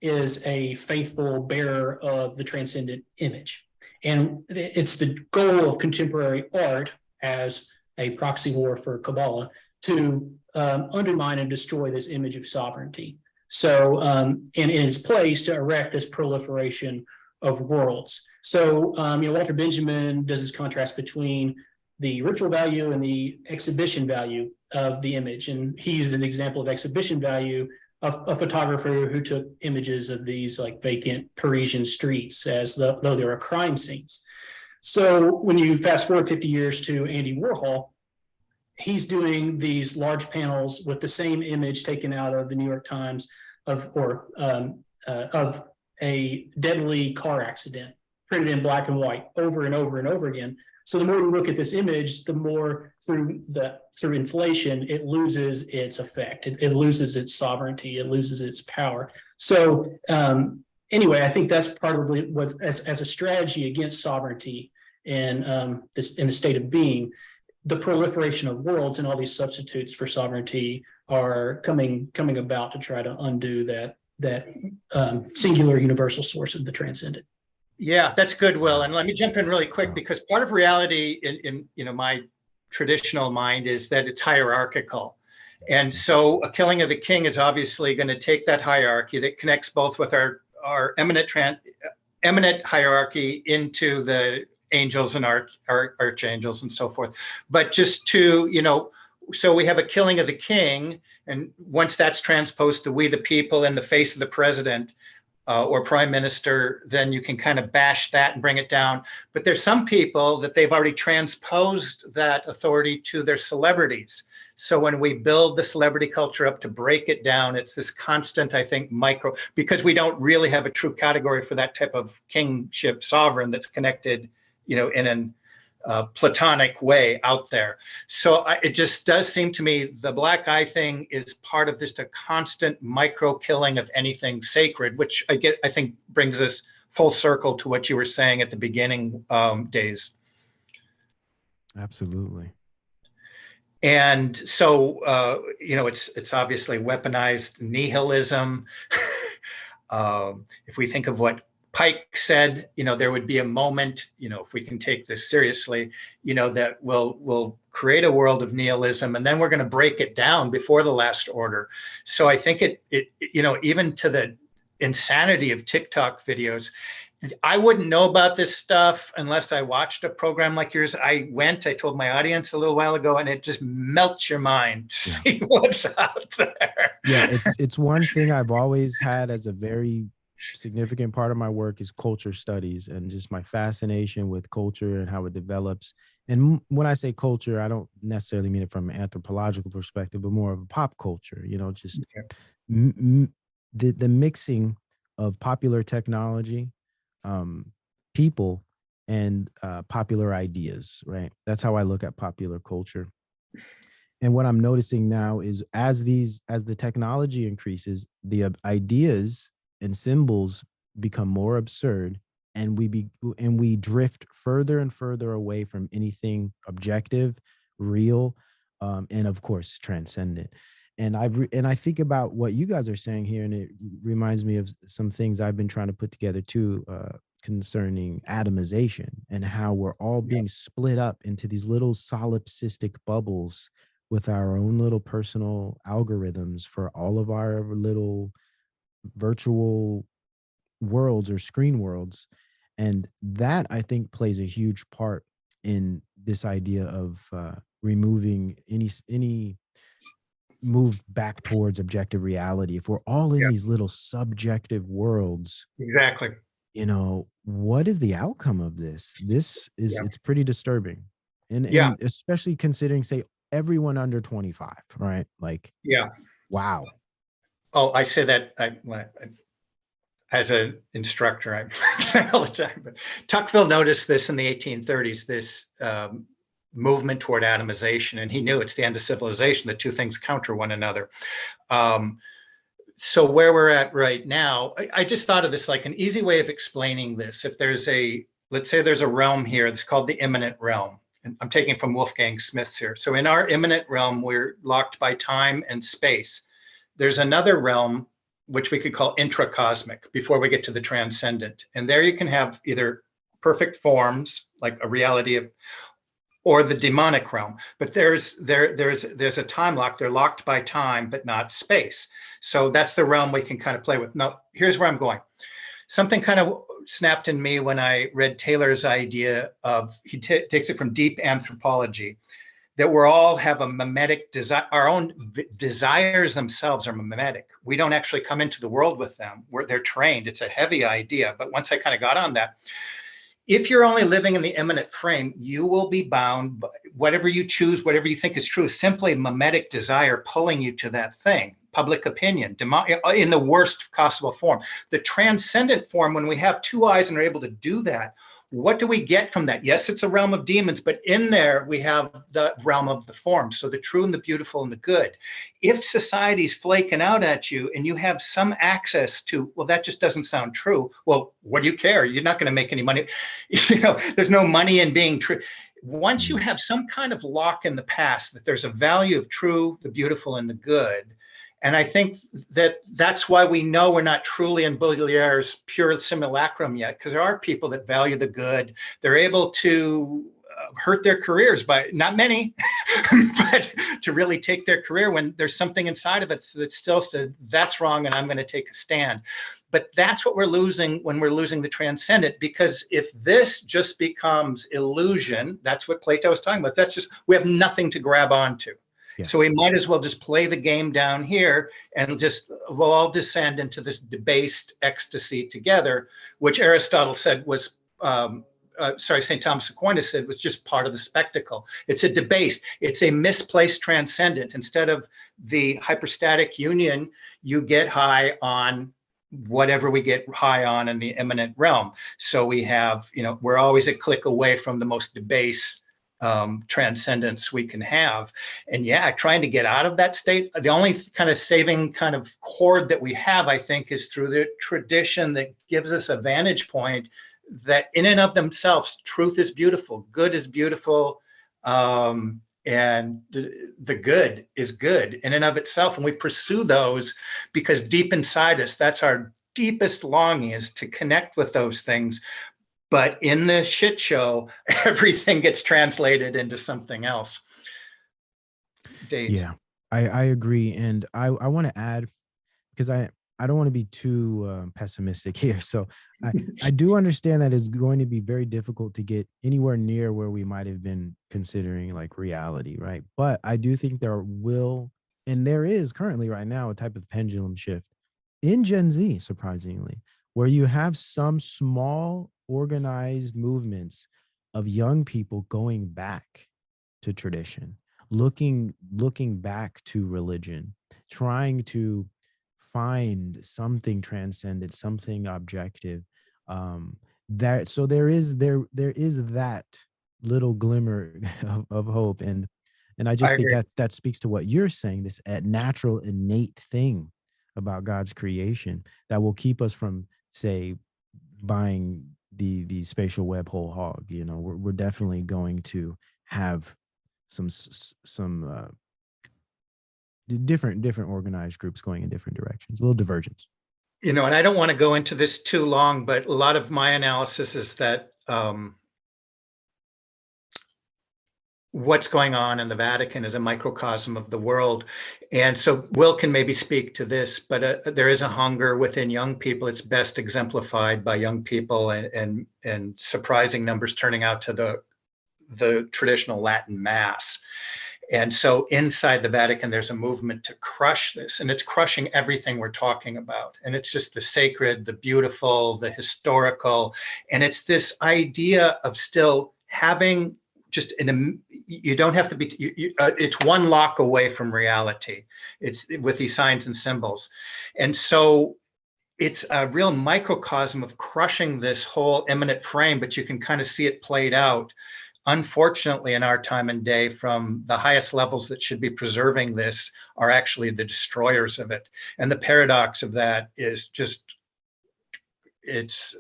is a faithful bearer of the transcendent image. And it's the goal of contemporary art as a proxy war for Kabbalah to undermine and destroy this image of sovereignty. So, in its place, to erect this proliferation of worlds. So, Walter Benjamin does this contrast between the ritual value and the exhibition value of the image. And he used an example of exhibition value of a photographer who took images of these like vacant Parisian streets as though they were crime scenes. So when you fast forward 50 years to Andy Warhol, he's doing these large panels with the same image taken out of the New York Times of a deadly car accident, printed in black and white over and over and over again. So the more you look at this image, the more through inflation, it loses its effect. It loses its sovereignty. It loses its power. So anyway, I think that's probably what, as a strategy against sovereignty in the state of being, the proliferation of worlds and all these substitutes for sovereignty are coming about to try to undo that singular universal source of the transcendent. Yeah, that's good, Will. And let me jump in really quick, because part of reality in my traditional mind is that it's hierarchical. And so a killing of the king is obviously going to take that hierarchy that connects both with our eminent hierarchy into the angels and archangels and so forth. But just to, so we have a killing of the king, and once that's transposed to we the people in the face of the president, or prime minister, then you can kind of bash that and bring it down. But there's some people that they've already transposed that authority to their celebrities. So when we build the celebrity culture up to break it down, it's this constant, I think, micro, because we don't really have a true category for that type of kingship sovereign that's connected, in an platonic way out there. So it just does seem to me the black eye thing is part of just a constant micro killing of anything sacred, which I think brings us full circle to what you were saying at the beginning, Days. Absolutely. And so, it's obviously weaponized nihilism. If we think of what Pike said, there would be a moment, if we can take this seriously, that we'll create a world of nihilism, and then we're going to break it down before the last order. So I think it even to the insanity of TikTok videos, I wouldn't know about this stuff unless I watched a program like yours. I told my audience a little while ago, and it just melts your mind to see what's out there. Yeah, it's one thing I've always had as a very significant part of my work is culture studies, and just my fascination with culture and how it develops. And when I say culture, I don't necessarily mean it from an anthropological perspective, but more of a pop culture, just the mixing of popular technology, people, and popular ideas, right? That's how I look at popular culture. And what I'm noticing now is as the technology increases, the ideas and symbols become more absurd, and we drift further and further away from anything objective, real, and of course transcendent. And I think about what you guys are saying here, and it reminds me of some things I've been trying to put together too, concerning atomization and how we're all being split up into these little solipsistic bubbles with our own little personal algorithms for all of our little virtual worlds or screen worlds. And that, I think, plays a huge part in this idea of removing any move back towards objective reality. If we're all in these little subjective worlds, exactly, what is the outcome of this? It's pretty disturbing. And especially considering, say, everyone under 25, right? Like, wow. Oh, I say that as an instructor, I all the time. But Tocqueville noticed this in the 1830s, this movement toward atomization, and he knew it's the end of civilization. The two things counter one another. So where we're at right now, I just thought of this like an easy way of explaining this. If let's say there's a realm here that's called the immanent realm. And I'm taking from Wolfgang Smith's here. So in our immanent realm, we're locked by time and space. There's another realm, which we could call intracosmic, before we get to the transcendent. And there you can have either perfect forms, like a reality of, or the demonic realm. But there's a time lock. They're locked by time, but not space. So that's the realm we can kind of play with. Now, here's where I'm going. Something kind of snapped in me when I read Taylor's idea of, he takes it from deep anthropology, that we all have a mimetic desire. Our own desires themselves are mimetic. We don't actually come into the world with them. They're trained. It's a heavy idea. But once I kind of got on that, if you're only living in the immanent frame, you will be bound by whatever you choose, whatever you think is true, is simply mimetic desire pulling you to that thing. Public opinion, in the worst possible form. The transcendent form, when we have two eyes and are able to do that, what do we get from that? Yes, it's a realm of demons, but in there we have the realm of the form. So the true and the beautiful and the good. If society's flaking out at you and you have some access to, well, that just doesn't sound true. Well, what do you care? You're not going to make any money. There's no money in being true. Once you have some kind of lock in the past that there's a value of true, the beautiful, and the good. And I think that's why we know we're not truly in Baudelaire's pure simulacrum yet, because there are people that value the good. They're able to hurt their careers by, not many, but to really take their career when there's something inside of it that still said, that's wrong and I'm going to take a stand. But that's what we're losing when we're losing the transcendent, because if this just becomes illusion, that's what Plato was talking about. We have nothing to grab onto. Yes. So we might as well just play the game down here and just, we'll all descend into this debased ecstasy together, which Aristotle said was, St. Thomas Aquinas said was just part of the spectacle. It's a debased, it's a misplaced transcendent. Instead of the hyperstatic union, you get high on whatever we get high on in the immanent realm. So we have, we're always a click away from the most debased transcendence we can have. And yeah, trying to get out of that state, the only kind of saving kind of cord that we have, I think, is through the tradition that gives us a vantage point that in and of themselves, truth is beautiful, good is beautiful, and the good is good in and of itself. And we pursue those because deep inside us, that's our deepest longing, is to connect with those things. But in the shit show, everything gets translated into something else. DayZ. Yeah, I agree. And I want to add, because I don't want to be too pessimistic here. So I do understand that it's going to be very difficult to get anywhere near where we might have been considering like reality, right? But I do think there will, and there is currently right now, a type of pendulum shift in Gen Z, surprisingly, where you have some small organized movements of young people going back to tradition, looking back to religion, trying to find something transcendent, something objective. That so there is that little glimmer of hope, and I I just think agree. that speaks to what you're saying, this natural innate thing about God's creation that will keep us from, say, buying the spatial web whole hog. We're definitely going to have some different organized groups going in different directions, a little divergence. And I don't want to go into this too long, but a lot of my analysis is that what's going on in the Vatican is a microcosm of the world. And so Will can maybe speak to this, but there is a hunger within young people. It's best exemplified by young people and surprising numbers turning out to the traditional Latin Mass. And so inside the Vatican, there's a movement to crush this, and it's crushing everything we're talking about. And it's just the sacred, the beautiful, the historical. And it's this idea of still having just you don't have to be, it's one lock away from reality. It's with these signs and symbols. And so it's a real microcosm of crushing this whole immanent frame, but you can kind of see it played out, unfortunately, in our time and day. From the highest levels that should be preserving this are actually the destroyers of it. And the paradox of that is just, it's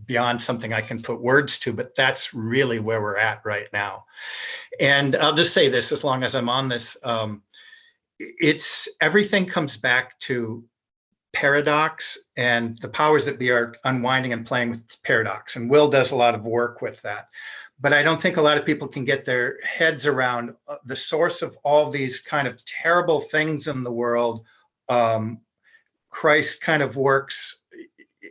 beyond something I can put words to, but that's really where we're at right now. And I'll just say this, as long as I'm on this, it's everything comes back to paradox, and the powers that be are unwinding and playing with paradox. And Will does a lot of work with that. But I don't think a lot of people can get their heads around the source of all these kind of terrible things in the world. Christ kind of works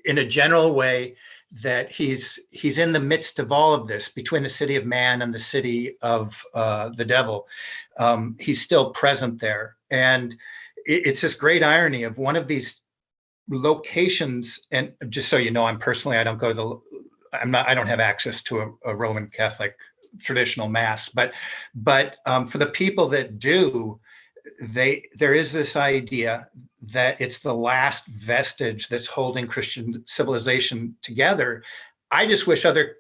in a general way, that he's in the midst of all of this, between the city of man and the city of the devil. He's still present there. And it's this great irony of one of these locations. And just so you know, I don't go to I don't have access to a Roman Catholic traditional mass, but for the people that do, there is this idea that it's the last vestige that's holding Christian civilization together. I just wish other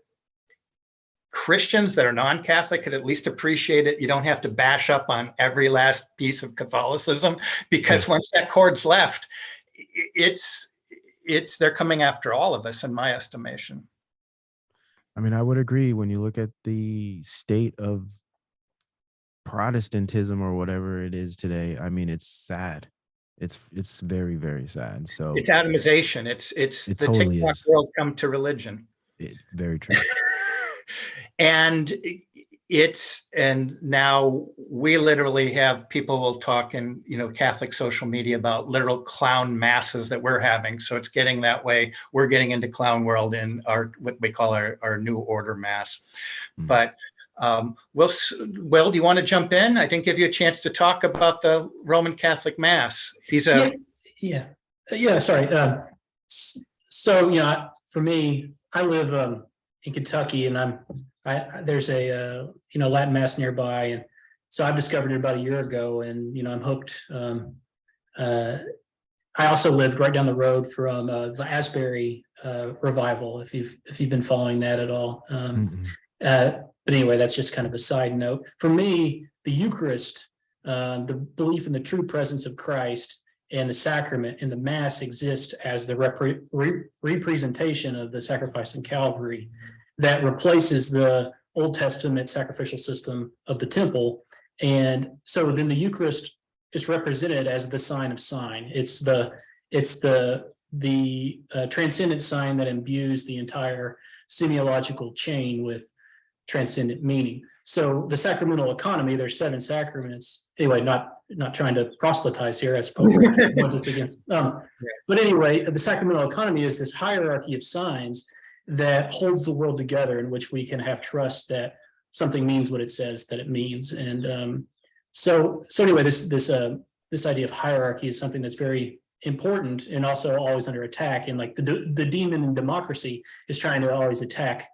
Christians that are non-Catholic could at least appreciate it. You don't have to bash up on every last piece of Catholicism, because once that cord's left, they're coming after all of us, in my estimation. I mean, I would agree. When you look at the state of Protestantism or whatever it is today, I mean, it's sad. It's very, very sad. So it's atomization. It's it the totally TikTok is. world come to religion. Very true. And now we literally have people will talk in Catholic social media about literal clown masses that we're having. So it's getting that way. We're getting into clown world in what we call our new order mass. But Will, do you want to jump in? I didn't give you a chance to talk about the Roman Catholic Mass. Sorry. So, for me, I live in Kentucky, and there's a Latin Mass nearby, and so I've discovered it about a year ago, and I'm hooked. I also lived right down the road from the Asbury revival, if you've been following that at all. But anyway, that's just kind of a side note. For me, the Eucharist, the belief in the true presence of Christ and the sacrament and the Mass exist as the representation of the sacrifice in Calvary that replaces the Old Testament sacrificial system of the temple. And so then the Eucharist is represented as the sign of sign. It's the transcendent sign that imbues the entire semiological chain with transcendent meaning. So the sacramental economy, there's 7 sacraments. Anyway, not trying to proselytize here, I suppose. But anyway, the sacramental economy is this hierarchy of signs that holds the world together, in which we can have trust that something means what it says that it means. And so anyway, this idea of hierarchy is something that's very important and also always under attack. And like the demon in democracy is trying to always attack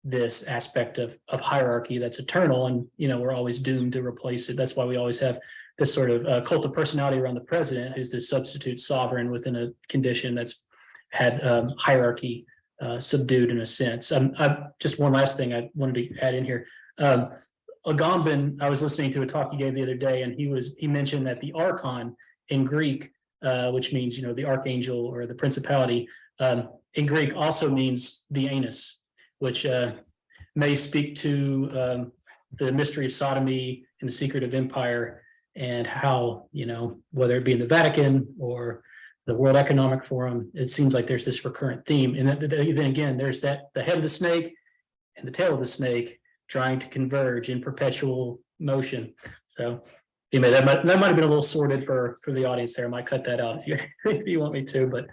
this aspect of hierarchy that's eternal, and we're always doomed to replace it. That's why we always have this sort of cult of personality around the president, who's this substitute sovereign within a condition that's had hierarchy subdued in a sense. Just one last thing I wanted to add in here. Agamben, I was listening to a talk he gave the other day, and he mentioned that the archon in Greek, which means the archangel or the principality, in Greek also means the anus, which may speak to the mystery of sodomy and the secret of empire, and how, whether it be in the Vatican or the World Economic Forum, it seems like there's this recurrent theme. And then again, there's the head of the snake and the tail of the snake trying to converge in perpetual motion. So anyway, that might have been a little sordid for the audience there. I might cut that out if you want me to, but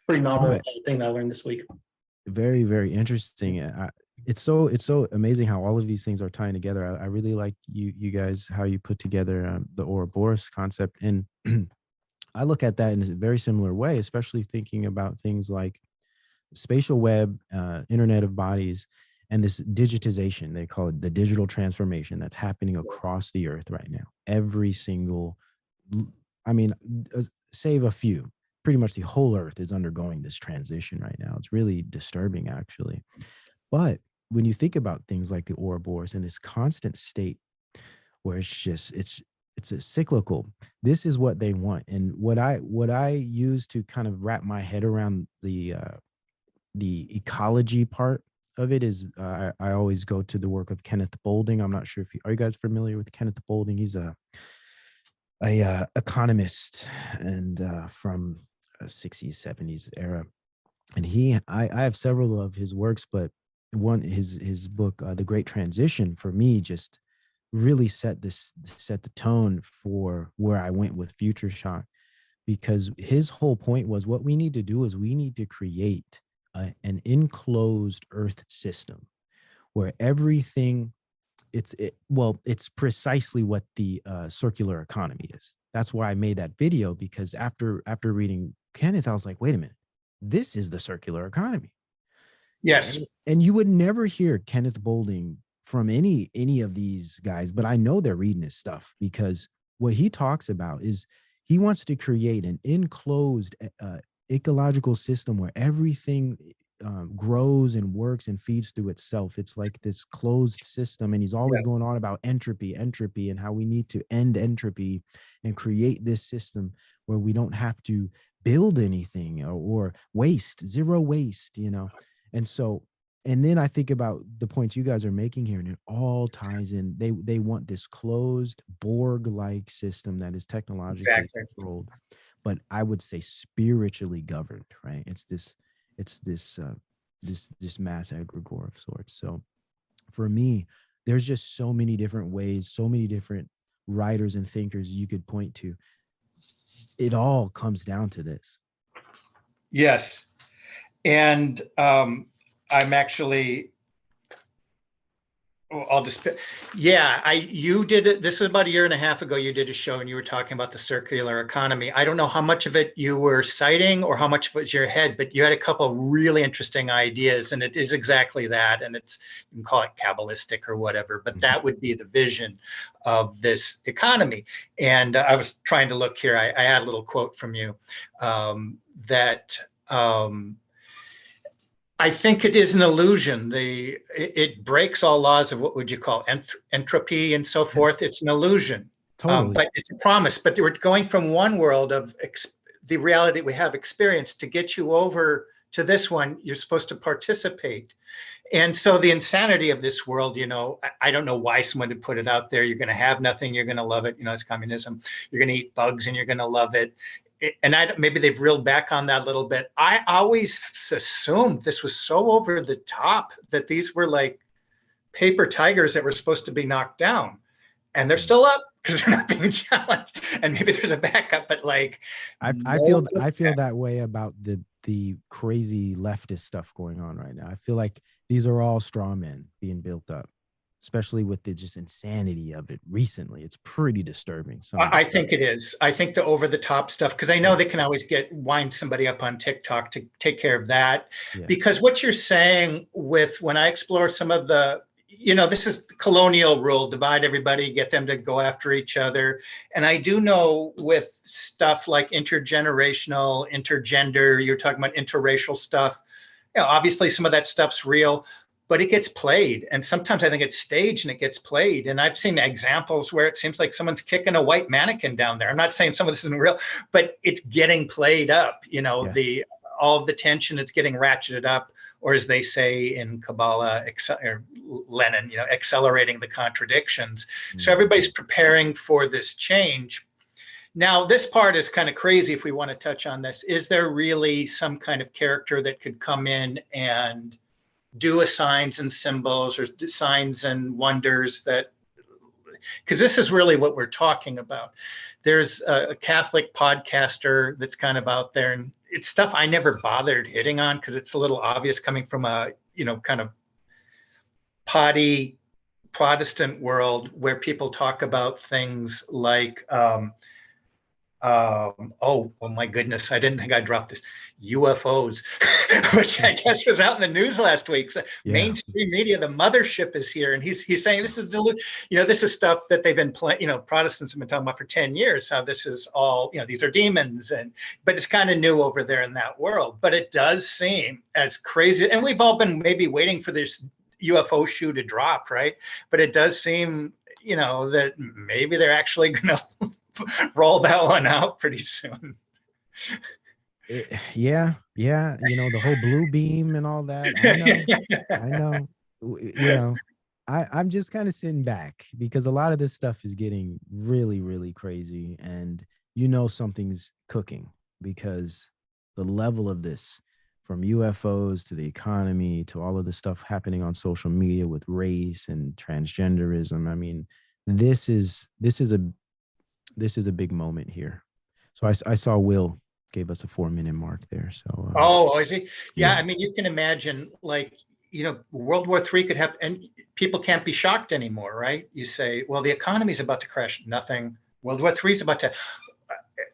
pretty novel thing that I learned this week. Very, very interesting. It's so amazing how all of these things are tying together. I really like you guys, how you put together the Ouroboros concept. And I look at that in a very similar way, especially thinking about things like spatial web, Internet of Bodies, and this digitization. They call it the digital transformation that's happening across the earth right now. Every single, save a few, pretty much the whole earth is undergoing this transition right now. It's really disturbing, actually. But when you think about things like the Ouroboros and this constant state where it's a cyclical, this is what they want. And what I use to kind of wrap my head around the ecology part of it is I always go to the work of Kenneth Boulding. I'm not sure are you guys familiar with Kenneth Boulding? He's a economist and from 60s, 70s era. And I have several of his works, but his book, The Great Transition, for me just really set the tone for where I went with Future Shock, because his whole point was what we need to do is we need to create an enclosed earth system where everything it's precisely what the circular economy is. That's why I made that video, because after reading Kenneth, I was like, wait a minute, this is the circular economy. Yes. And you would never hear Kenneth Boulding from any of these guys, but I know they're reading his stuff, because what he talks about is he wants to create an enclosed ecological system where everything grows and works and feeds through itself. It's like this closed system, and he's always going on about entropy, and how we need to end entropy and create this system where we don't have to build anything or waste, zero waste, and then I think about the points you guys are making here, and it all ties in. They want this closed Borg-like system that is technologically controlled, but I would say spiritually governed, right? It's this mass egregore of sorts. So for me, there's just so many different ways, so many different writers and thinkers you could point to. It all comes down to this. Yes. And I'm actually I'll just, yeah, you did it. This was about a year and a half ago. You did a show and you were talking about the circular economy. I don't know how much of it you were citing or how much of it was your head, but you had a couple of really interesting ideas, and it is exactly that. And it's, you can call it Kabbalistic or whatever, but that would be the vision of this economy. And I was trying to look here. I had a little quote from you that I think it is an illusion. It breaks all laws of what would you call entropy and so forth. It's an illusion, Totally. but it's a promise. But we're going from one world of the reality we have experienced to get you over to this one. You're supposed to participate. And so the insanity of this world, I don't know why someone would put it out there. You're going to have nothing. You're going to love it. It's communism. You're going to eat bugs and you're going to love it. And maybe they've reeled back on that a little bit. I always assumed this was so over the top that these were like paper tigers that were supposed to be knocked down, and they're still up because they're not being challenged. And maybe there's a backup, but like I feel that way about the crazy leftist stuff going on right now. I feel like these are all straw men being built up, especially with the just insanity of it recently. It's pretty disturbing. I think it is. I think the over the top stuff, because I know they can always wind somebody up on TikTok to take care of that. Yeah. Because what you're saying when I explore some of the, this is colonial rule, divide everybody, get them to go after each other. And I do know with stuff like intergenerational, intergender, you're talking about interracial stuff, obviously some of that stuff's real, but it gets played. And sometimes I think it's staged and it gets played. And I've seen examples where it seems like someone's kicking a white mannequin down there. I'm not saying some of this isn't real, but it's getting played up, yes. All of the tension, it's getting ratcheted up, or as they say in Kabbalah, or Lenin, accelerating the contradictions. Mm-hmm. So everybody's preparing for this change. Now, this part is kind of crazy if we want to touch on this. Is there really some kind of character that could come in and do a signs and symbols or signs and wonders because this is really what we're talking about. There's a Catholic podcaster that's kind of out there, and it's stuff I never bothered hitting on because it's a little obvious coming from a, kind of potty Protestant world where people talk about things like, oh my goodness, I didn't think I dropped this. UFOs, which I guess was out in the news last week. So yeah. Mainstream media, the mothership is here, and he's saying this is this is stuff that they've been Protestants have been talking about for 10 years. How this is all these are demons, but it's kind of new over there in that world. But it does seem as crazy, and we've all been maybe waiting for this UFO shoe to drop, right? But it does seem that maybe they're actually going to roll that one out pretty soon. Yeah. The whole blue beam and all that. I know. I'm just kind of sitting back because a lot of this stuff is getting really, really crazy, and something's cooking because the level of this, from UFOs to the economy to all of the stuff happening on social media with race and transgenderism. I mean, this is a big moment here. So I saw Will gave us a 4-minute mark there. So is he? Yeah, I mean, you can imagine, like, World War III could happen, and people can't be shocked anymore, right? You say, well, the economy is about to crash. Nothing. World War III is about to.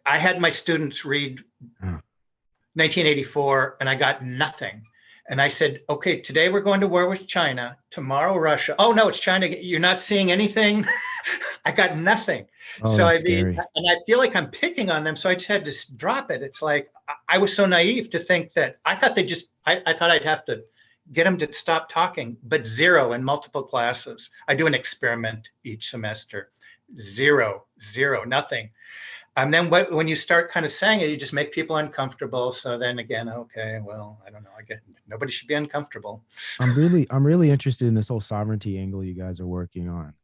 I had my students read 1984, and I got nothing. And I said, okay, today we're going to war with China. Tomorrow, Russia. Oh, no, it's China. You're not seeing anything? I got nothing. Oh, so I mean, and I feel like I'm picking on them. So I just had to drop it. It's like, I was so naive to think that I thought I thought I'd have to get them to stop talking, but 0 in multiple classes. I do an experiment each semester. 0, nothing. And then when you start kind of saying it, you just make people uncomfortable. So then again, okay, well, I don't know. I get nobody should be uncomfortable. I'm really interested in this whole sovereignty angle you guys are working on.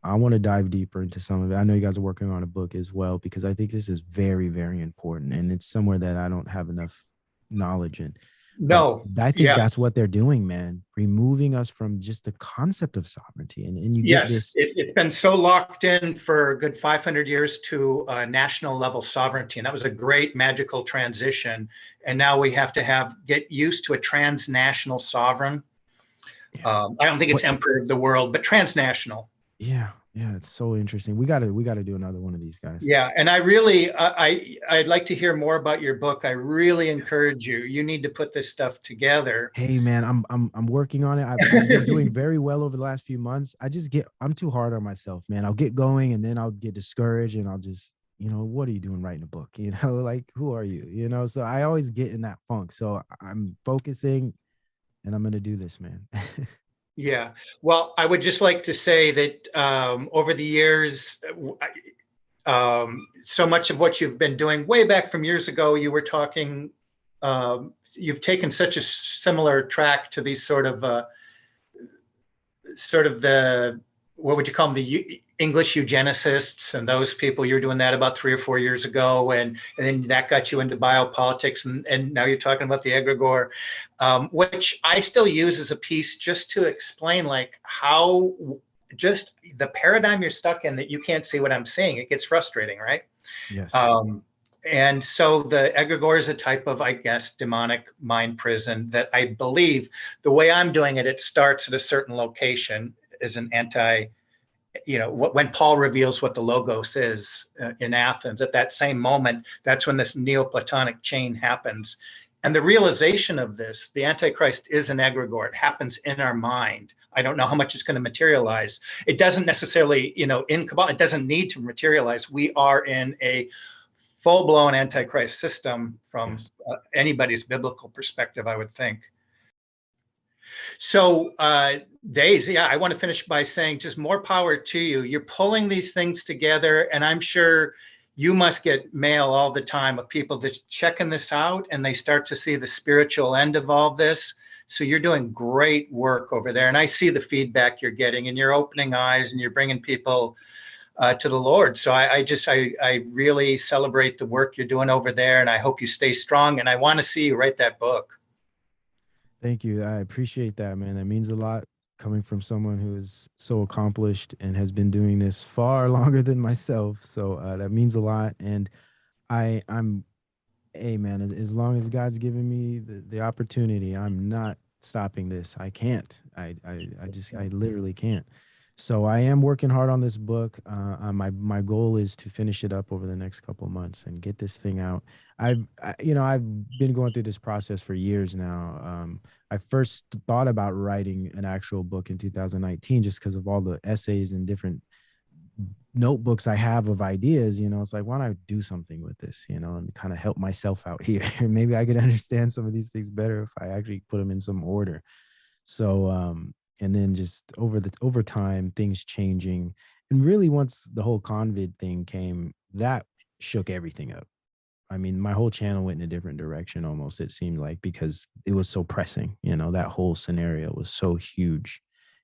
I want to dive deeper into some of it. I know you guys are working on a book as well, because I think this is very, very important, and it's somewhere that I don't have enough knowledge in. No, but I think that's what they're doing, man. Removing us from just the concept of sovereignty, and you get this. It's been so locked in for a good 500 years to national level sovereignty, and that was a great magical transition. And now we have to get used to a transnational sovereign. I don't think it's emperor of the world, but transnational. Yeah, it's so interesting. We gotta do another one of these guys. Yeah, and I really, I'd like to hear more about your book. I really encourage you. You need to put this stuff together. Hey man, I'm working on it. I've been doing very well over the last few months. I'm too hard on myself, man. I'll get going and then I'll get discouraged and I'll just, what are you doing writing a book? Like who are you? So I always get in that funk. So I'm focusing and I'm gonna do this, man. Yeah. Well, I would just like to say that over the years, so much of what you've been doing way back from years ago, you were talking, you've taken such a similar track to these sort of the, what would you call them, the English eugenicists and those people. You were doing that about 3 or 4 years ago, and then that got you into biopolitics, and now you're talking about the egregore, which I still use as a piece just to explain like how just the paradigm you're stuck in, that you can't see what I'm seeing. It gets frustrating, right? Yes. And so the egregore is a type of, I guess, demonic mind prison that I believe, the way I'm doing it, it starts at a certain location as an when Paul reveals what the Logos is in Athens, at that same moment, that's when this Neoplatonic chain happens. And the realization of this, the Antichrist is an egregore. It happens in our mind. I don't know how much it's going to materialize. It doesn't necessarily, in Kabbalah, it doesn't need to materialize. We are in a full-blown Antichrist system from anybody's biblical perspective, I would think. So DayZ, I want to finish by saying just more power to you. You're pulling these things together, and I'm sure you must get mail all the time of people that's checking this out, and they start to see the spiritual end of all this. So you're doing great work over there, and I see the feedback you're getting, and you're opening eyes, and you're bringing people to the Lord. So I really celebrate the work you're doing over there, and I hope you stay strong, and I want to see you write that book. Thank you. I appreciate that, man. That means a lot coming from someone who is so accomplished and has been doing this far longer than myself. So that means a lot. And hey, man, as long as God's given me the opportunity, I'm not stopping this. I can't. I literally can't. So I am working hard on this book. My goal is to finish it up over the next couple of months and get this thing out. I've been going through this process for years now. I first thought about writing an actual book in 2019 just because of all the essays and different notebooks I have of ideas. It's like, why don't I do something with this, and kind of help myself out here. Maybe I could understand some of these things better if I actually put them in some order. So, and then just over time, things changing. And really, once the whole COVID thing came, that shook everything up. I mean, my whole channel went in a different direction almost, it seemed like, because it was so pressing. That whole scenario was so huge.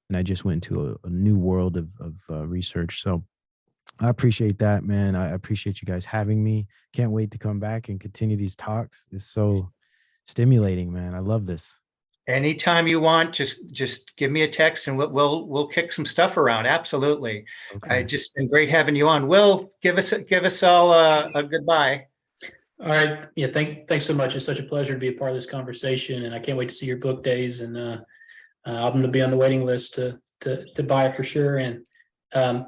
And I just went into a new world of research. So I appreciate that, man. I appreciate you guys having me. Can't wait to come back and continue these talks. It's so stimulating, man. I love this. Anytime you want, just give me a text and we'll kick some stuff around. Absolutely. Okay. It's just been great having you on. Will, give us all a goodbye. All right. Yeah. Thanks so much. It's such a pleasure to be a part of this conversation, and I can't wait to see your book, Days. And I'm going to be on the waiting list to buy it for sure. And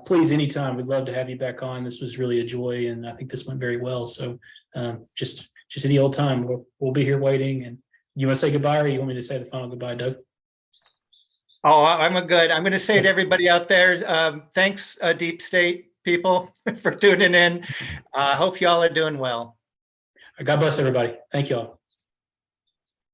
please, anytime, we'd love to have you back on. This was really a joy, and I think this went very well. So just any old time, we'll be here waiting. And you want to say goodbye, or you want me to say the final goodbye, Doug? Oh, I'm going to say to everybody out there, thanks, Deep State people, for tuning in. I hope y'all are doing well. God bless everybody. Thank you all.